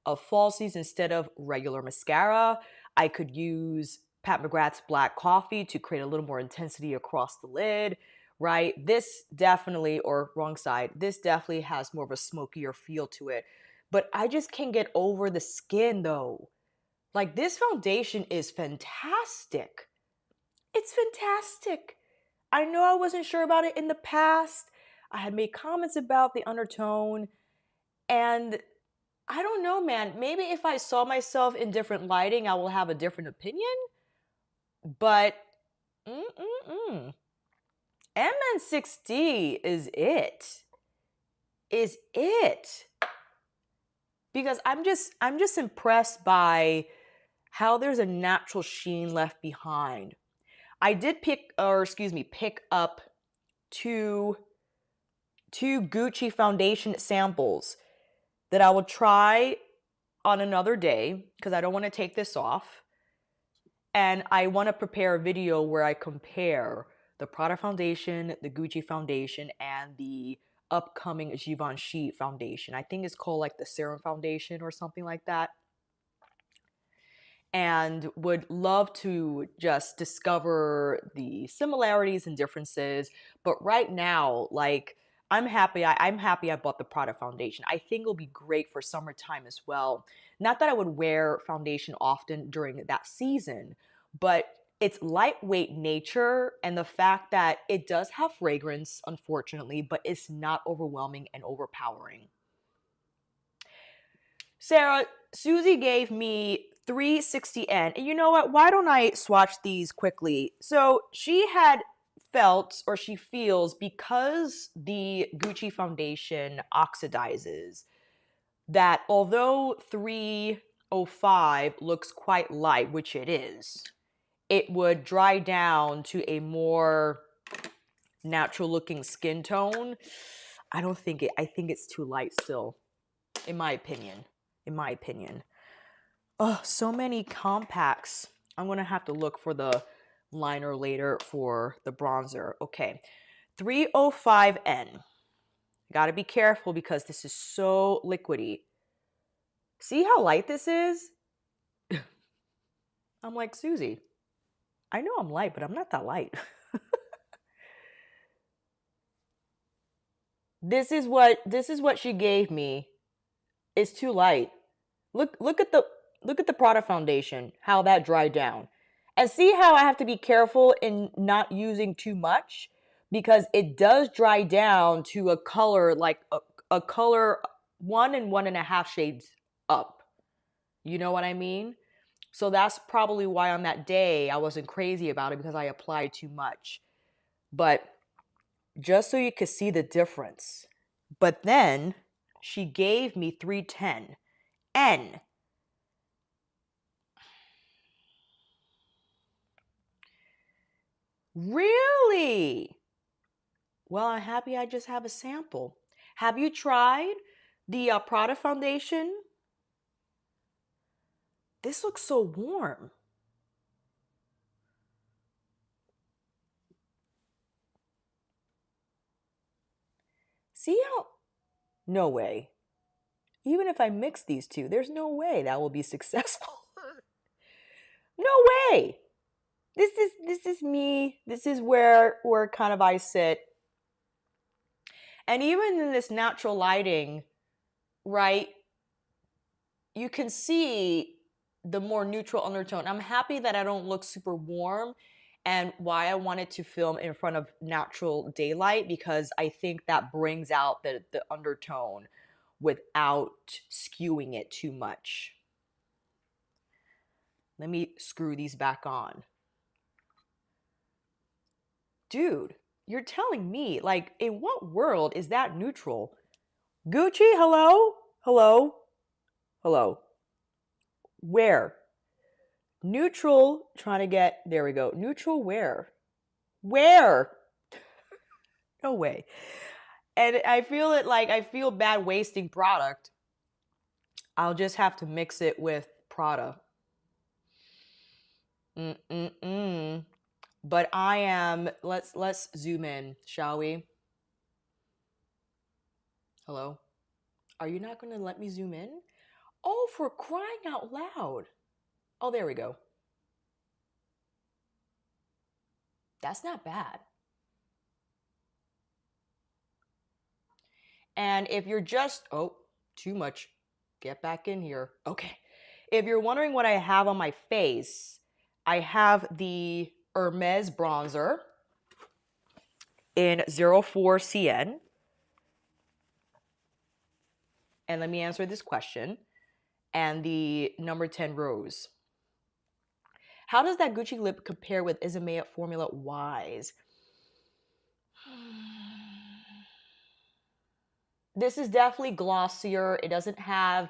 [SPEAKER 1] a falsies instead of regular mascara. I could use Pat McGrath's Black Coffee to create a little more intensity across the lid, right? This definitely, or wrong side, this definitely has more of a smokier feel to it. But I just can't get over the skin though. Like this foundation is fantastic. It's fantastic. I know I wasn't sure about it in the past. I had made comments about the undertone, and I don't know, man. Maybe if I saw myself in different lighting, I will have a different opinion. But MN6D is it. Is it? Because I'm just impressed by how there's a natural sheen left behind. I did pick up two Gucci foundation samples that I will try on another day because I don't want to take this off. And I want to prepare a video where I compare the Prada foundation, the Gucci foundation, and the upcoming Givenchy foundation. I think it's called like the Serum Foundation or something like that. And would love to just discover the similarities and differences. But right now, like, I'm happy I bought the Prada foundation. I think it'll be great for summertime as well. Not that I would wear foundation often during that season, but its lightweight nature and the fact that it does have fragrance, unfortunately, but it's not overwhelming and overpowering. Sarah, Susie gave me 360N. And you know what? Why don't I swatch these quickly? So she had felt, or she feels, because the Gucci foundation oxidizes, that although 305 looks quite light, which it is, it would dry down to a more natural looking skin tone. I think it's too light still, in my opinion. Oh, so many compacts. I'm going to have to look for the liner later for the bronzer. Okay, 305N. Got to be careful because this is so liquidy. See how light this is? I'm like, Susie, I know I'm light, but I'm not that light. This is what she gave me. It's too light. Look at the Prada foundation, how that dried down. And see how I have to be careful in not using too much because it does dry down to a color like a color 1 and 1.5 shades up. You know what I mean? So that's probably why on that day I wasn't crazy about it because I applied too much. But just so you could see the difference. But then she gave me 310N. Really? Well, I'm happy I just have a sample. Have you tried the Prada foundation? This looks so warm. See how? No way. Even if I mix these two, there's no way that will be successful. No way. This is me. This is where kind of I sit. And even in this natural lighting, right, you can see the more neutral undertone. I'm happy that I don't look super warm and why I wanted to film in front of natural daylight because I think that brings out the undertone without skewing it too much. Let me screw these back on. Dude, you're telling me, like, in what world is that neutral? Gucci, hello? Hello? Hello? Where? Neutral, trying to get, there we go. Neutral where? Where? No way. And I feel bad wasting product. I'll just have to mix it with Prada. But I am, let's zoom in, shall we? Hello? Are you not going to let me zoom in? Oh, for crying out loud. Oh, there we go. That's not bad. And if you're just, oh, too much. Get back in here. Okay. If you're wondering what I have on my face, I have the Hermes bronzer in 04 Sienne. And let me answer this question. And the number 10 rose. How does that Gucci lip compare with Isamaya Formula Wise? This is definitely glossier. It doesn't have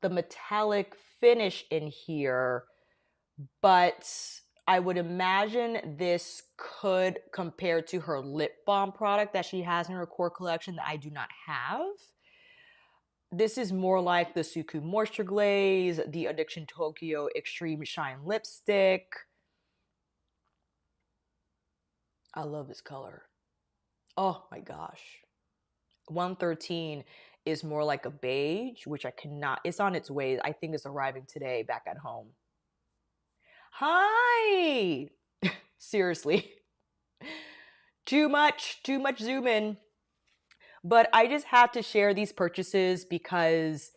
[SPEAKER 1] the metallic finish in here, but I would imagine this could compare to her lip balm product that she has in her core collection that I do not have. This is more like the Suku Moisture Glaze, the Addiction Tokyo Extreme Shine Lipstick. I love this color. Oh my gosh. 113 is more like a beige, which I cannot, it's on its way. I think it's arriving today back at home. Hi! Seriously. Too much zoom in. But I just had to share these purchases because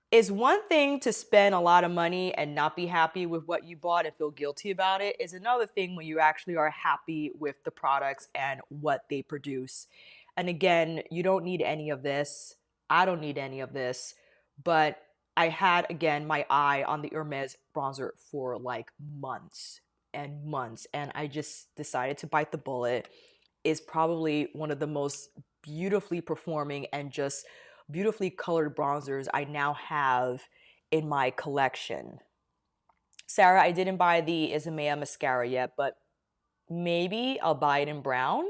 [SPEAKER 1] it's one thing to spend a lot of money and not be happy with what you bought and feel guilty about it. It's another thing when you actually are happy with the products and what they produce. And again, you don't need any of this. I don't need any of this. But I had, again, my eye on the Hermes bronzer for like months and months. And I just decided to bite the bullet. It's probably one of the most beautifully performing and just beautifully colored bronzers I now have in my collection. Sarah, I didn't buy the Isomea mascara yet, but maybe I'll buy it in brown.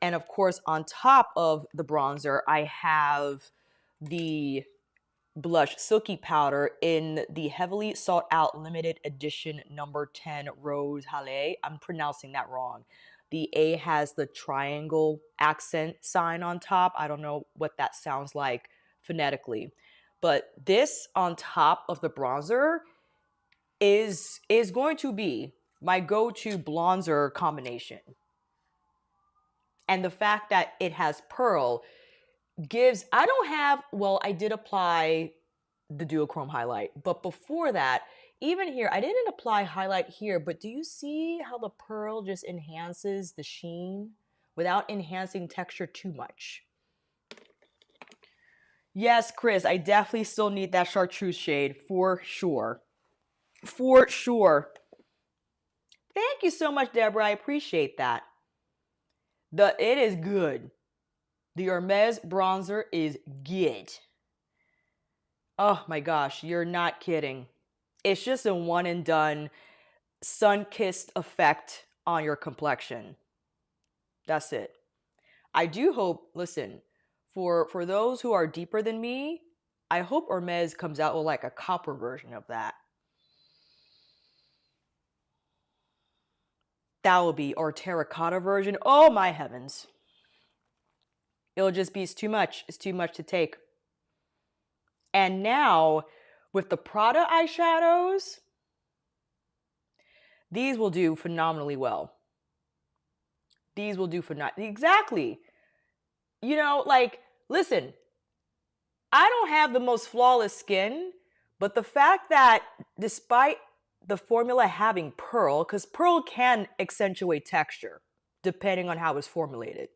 [SPEAKER 1] And of course, on top of the bronzer, I have the blush Silky Powder in the heavily sought out limited edition number 10 Rose Hâlé. I'm pronouncing that wrong. The A has the triangle accent sign on top. I don't know what that sounds like phonetically. But this on top of the bronzer is going to be my go-to bronzer combination. And the fact that it has pearl gives, I don't have, well, I did apply the duochrome highlight, but before that, even here, I didn't apply highlight here, but do you see how the pearl just enhances the sheen without enhancing texture too much? Yes, Chris, I definitely still need that chartreuse shade for sure. For sure. Thank you so much, Deborah. I appreciate that. It is good. The Hermes bronzer is good. Oh my gosh, you're not kidding. It's just a one and done sun-kissed effect on your complexion. That's it. I do hope, listen, for those who are deeper than me, I hope Hermes comes out with like a copper version of that. That will be, or terracotta version. Oh my heavens. It'll just be, it's too much. It's too much to take. And now, with the Prada eyeshadows, these will do phenomenally well. These will do phenomenally. Exactly. You know, like, listen, I don't have the most flawless skin, but the fact that despite the formula having pearl, because pearl can accentuate texture depending on how it's formulated.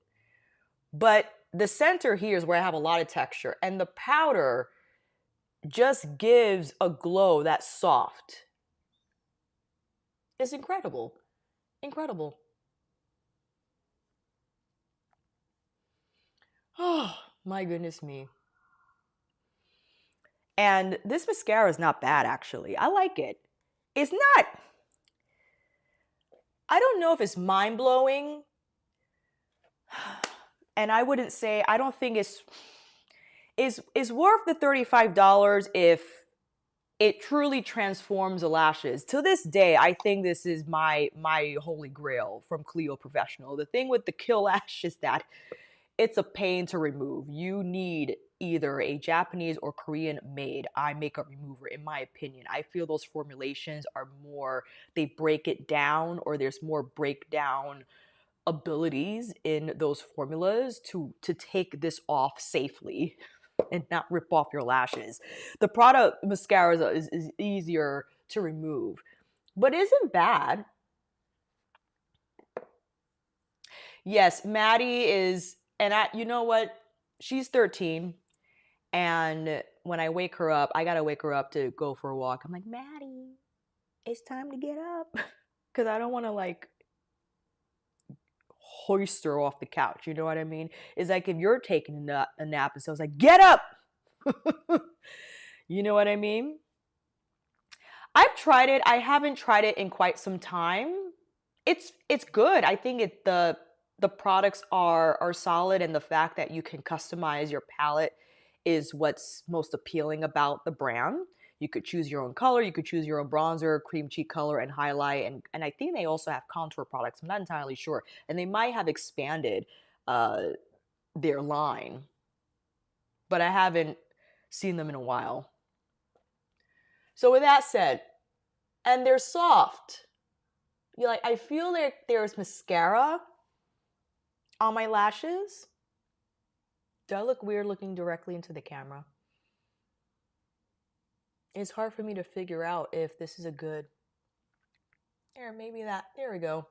[SPEAKER 1] But the center here is where I have a lot of texture, and the powder just gives a glow that's soft. It's incredible. Incredible. Oh, my goodness me. And this mascara is not bad, actually. I like it. It's not, I don't know if it's mind-blowing. And I wouldn't say, I don't think it's worth the $35 if it truly transforms the lashes. To this day, I think this is my holy grail from Clio Professional. The thing with the Kill Lash is that it's a pain to remove. You need either a Japanese or Korean made eye makeup remover, in my opinion. I feel those formulations are more, they break it down, or there's more breakdown abilities in those formulas to take this off safely and not rip off your lashes. The Prada mascara is easier to remove, but isn't bad. Yes, Maddie is, and you know what? She's 13, and when I wake her up, I gotta wake her up to go for a walk. I'm like, Maddie, it's time to get up, because I don't want to like hoist her off the couch. You know what I mean? It's like if you're taking a nap, and so it's like, get up. You know what I mean? I've tried it. I haven't tried it in quite some time. It's good. I think the products are solid, and the fact that you can customize your palette is what's most appealing about the brand. You could choose your own color, you could choose your own bronzer, cream cheek color, and highlight, and I think they also have contour products. I'm not entirely sure, and they might have expanded uh, their line, but I haven't seen them in a while. So with that said, and they're soft. You like, I feel like there's mascara on my lashes. Do I look weird looking directly into the camera? It's hard for me to figure out if this is a good. There, maybe that. There we go.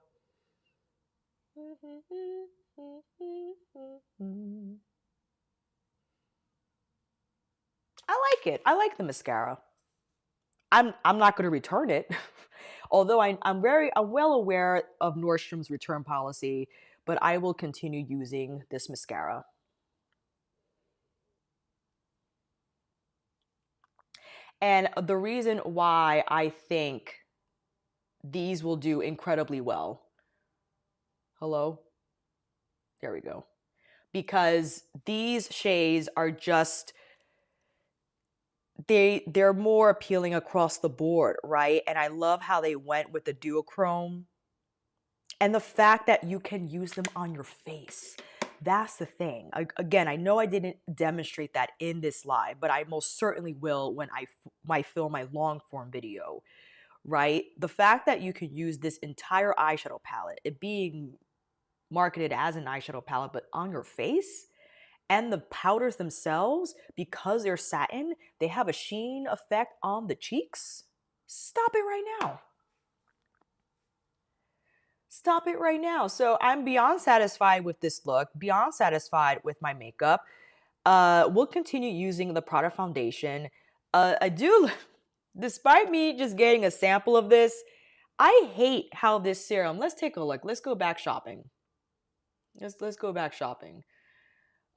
[SPEAKER 1] I like it. I like the mascara. I'm not going to return it, although I'm well aware of Nordstrom's return policy, but I will continue using this mascara. And the reason why I think these will do incredibly well. Hello? There we go. Because these shades are just, they're more appealing across the board, right? And I love how they went with the duochrome. And the fact that you can use them on your face. That's the thing. Again, I know I didn't demonstrate that in this live, but I most certainly will when I film my long form video, right? The fact that you can use this entire eyeshadow palette, it being marketed as an eyeshadow palette, but on your face, and the powders themselves, because they're satin, they have a sheen effect on the cheeks. Stop it right now. Stop it right now. So I'm beyond satisfied with this look, beyond satisfied with my makeup. We'll continue using the Prada foundation. I do, despite me just getting a sample of this, I hate how this serum, let's take a look. Let's go back shopping. Let's go back shopping.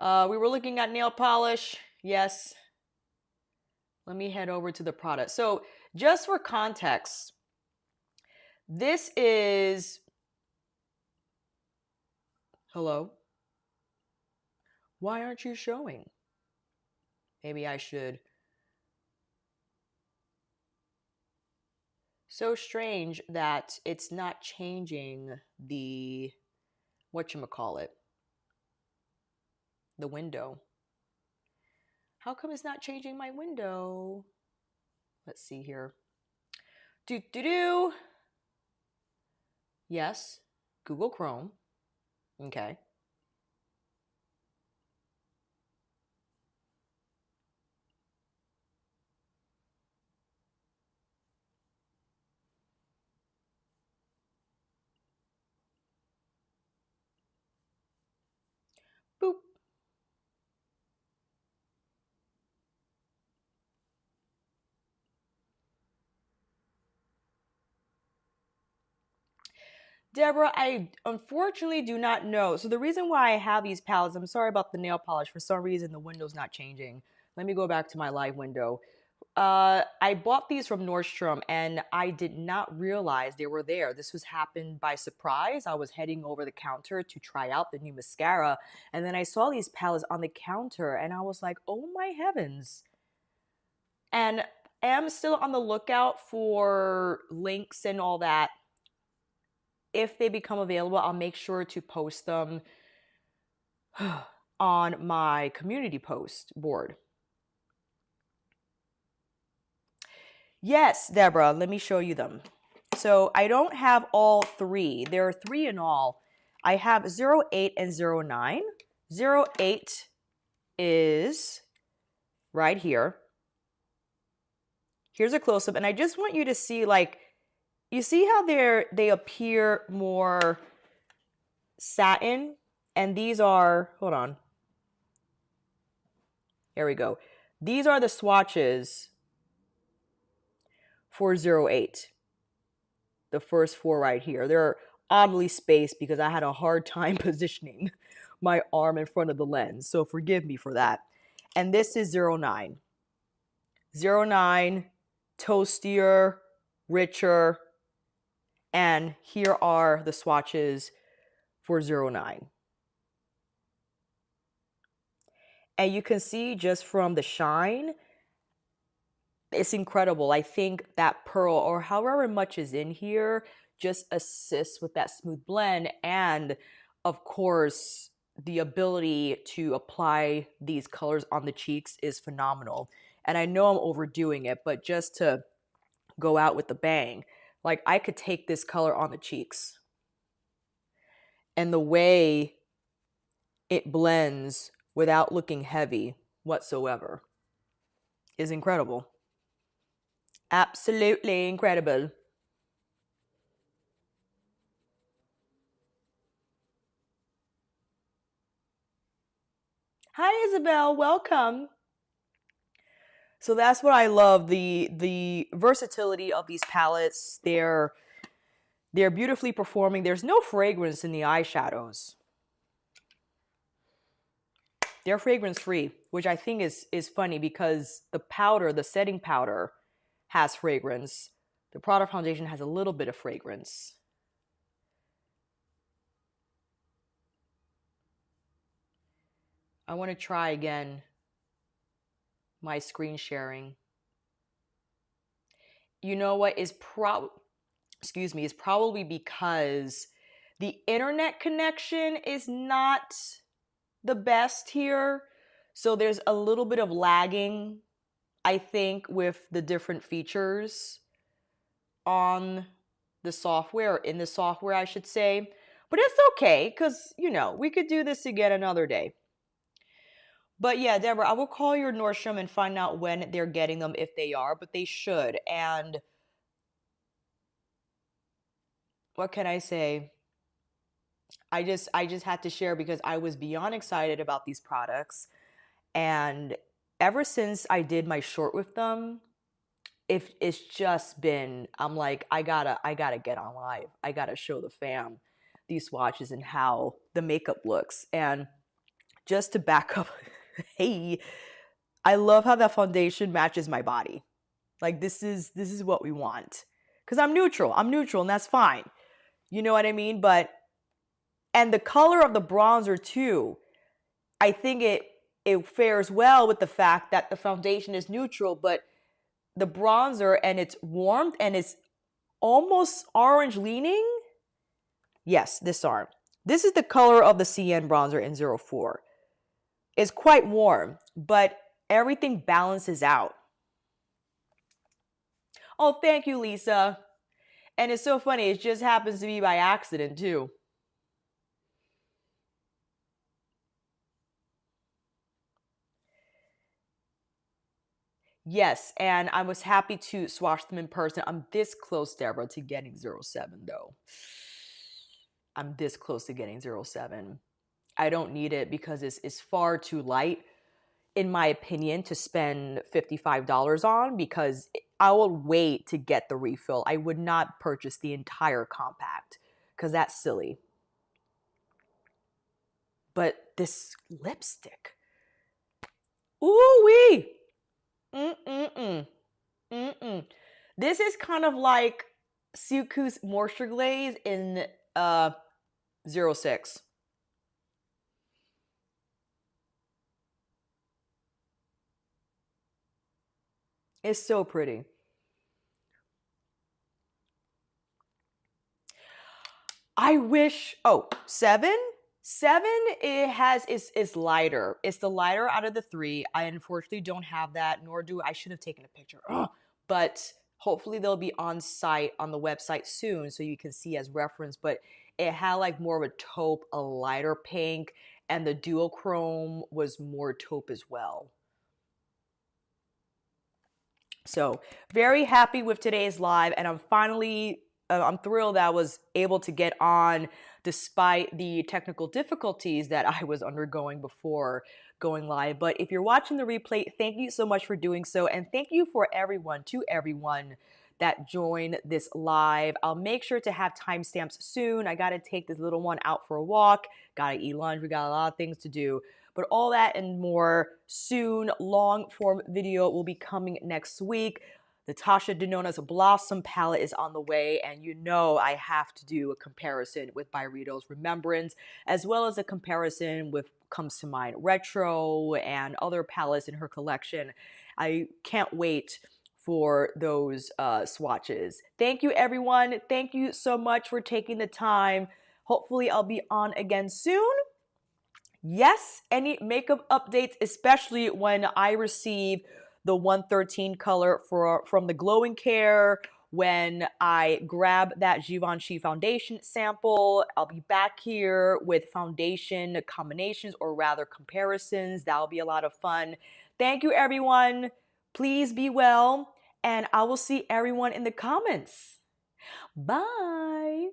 [SPEAKER 1] We were looking at nail polish. Yes. Let me head over to the product. So just for context, this is, hello? Why aren't you showing? Maybe I should. So strange that it's not changing the, whatchamacallit, the window. How come it's not changing my window? Let's see here. Yes, Google Chrome. Okay. Boop. Deborah, I unfortunately do not know. So the reason why I have these palettes, I'm sorry about the nail polish. For some reason, the window's not changing. Let me go back to my live window. I bought these from Nordstrom, and I did not realize they were there. This was happened by surprise. I was heading over the counter to try out the new mascara, and then I saw these palettes on the counter, and I was like, oh my heavens. And am still on the lookout for links and all that. If they become available, I'll make sure to post them on my community post board. Yes, Deborah, let me show you them. So I don't have all three. There are three in all. I have 08 and 09. 08 is right here. Here's a close-up, and I just want you to see, like, you see how they appear more satin, and these are, hold on. There we go. These are the swatches for 08. The first four right here. They're oddly spaced because I had a hard time positioning my arm in front of the lens, so forgive me for that. And this is 09. 09, toastier, richer. And here are the swatches for 09. And you can see just from the shine, it's incredible. I think that pearl or however much is in here just assists with that smooth blend. And of course, the ability to apply these colors on the cheeks is phenomenal. And I know I'm overdoing it, but just to go out with the bang, like I could take this color on the cheeks. And the way it blends without looking heavy whatsoever is incredible. Absolutely incredible. Hi Isabel, welcome. So that's what I love, the versatility of these palettes. They're beautifully performing. There's no fragrance in the eyeshadows. They're fragrance free, which I think is funny because the powder, the setting powder, has fragrance. The Prada foundation has a little bit of fragrance. I want to try again my screen sharing. You know what is is probably because the internet connection is not the best here. So there's a little bit of lagging, I think, with the different features on the software, or in the software, I should say. But it's okay, because, you know, we could do this again another day. But yeah, Deborah, I will call your Nordstrom and find out when they're getting them, if they are, but they should. And what can I say? I just had to share because I was beyond excited about these products. And ever since I did my short with them, it's just been, I'm like, I gotta get on live. I gotta show the fam these swatches and how the makeup looks. And just to back up, hey, I love how that foundation matches my body. Like this is what we want. Cause I'm neutral, and that's fine. You know what I mean? But, and the color of the bronzer too, I think it fares well with the fact that the foundation is neutral, but the bronzer and its warmth and it's almost orange leaning. Yes, this arm. This is the color of the Sienne bronzer in 04. It's quite warm, but everything balances out. Oh, thank you, Lisa. And it's so funny, it just happens to be by accident too. Yes, and I was happy to swatch them in person. I'm this close, Deborah, to getting 07 though. I'm this close to getting 07. I don't need it because it's far too light, in my opinion, to spend $55 on, because I will wait to get the refill. I would not purchase the entire compact because that's silly. But this lipstick, ooh-wee. Mm-mm-mm. Mm-mm. This is kind of like Suku's Moisture Glaze in 06. It's so pretty. I wish, oh, 7? 7, is lighter. It's the lighter out of the 3. I unfortunately don't have that, nor do I should have taken a picture. Ugh. But hopefully they'll be on site on the website soon so you can see as reference. But it had like more of a taupe, a lighter pink, and the duochrome was more taupe as well. So very happy with today's live, and I'm finally, I'm thrilled that I was able to get on despite the technical difficulties that I was undergoing before going live. But if you're watching the replay, thank you so much for doing so, and thank you for everyone that joined this live. I'll make sure to have timestamps soon. I got to take this little one out for a walk, got to eat lunch, we got a lot of things to do. But all that and more soon. Long form video will be coming next week. The Tasha Denona's Blossom palette is on the way, and you know I have to do a comparison with Byredo's Remembrance, as well as a comparison with comes to mind Retro and other palettes in her collection. I can't wait for those swatches. Thank you, everyone. Thank you so much for taking the time. Hopefully, I'll be on again soon. Yes, any makeup updates, especially when I receive the 113 color from the Glow and Care, when I grab that Givenchy foundation sample. I'll be back here with foundation combinations, or rather comparisons. That'll be a lot of fun. Thank you, everyone. Please be well, and I will see everyone in the comments. Bye.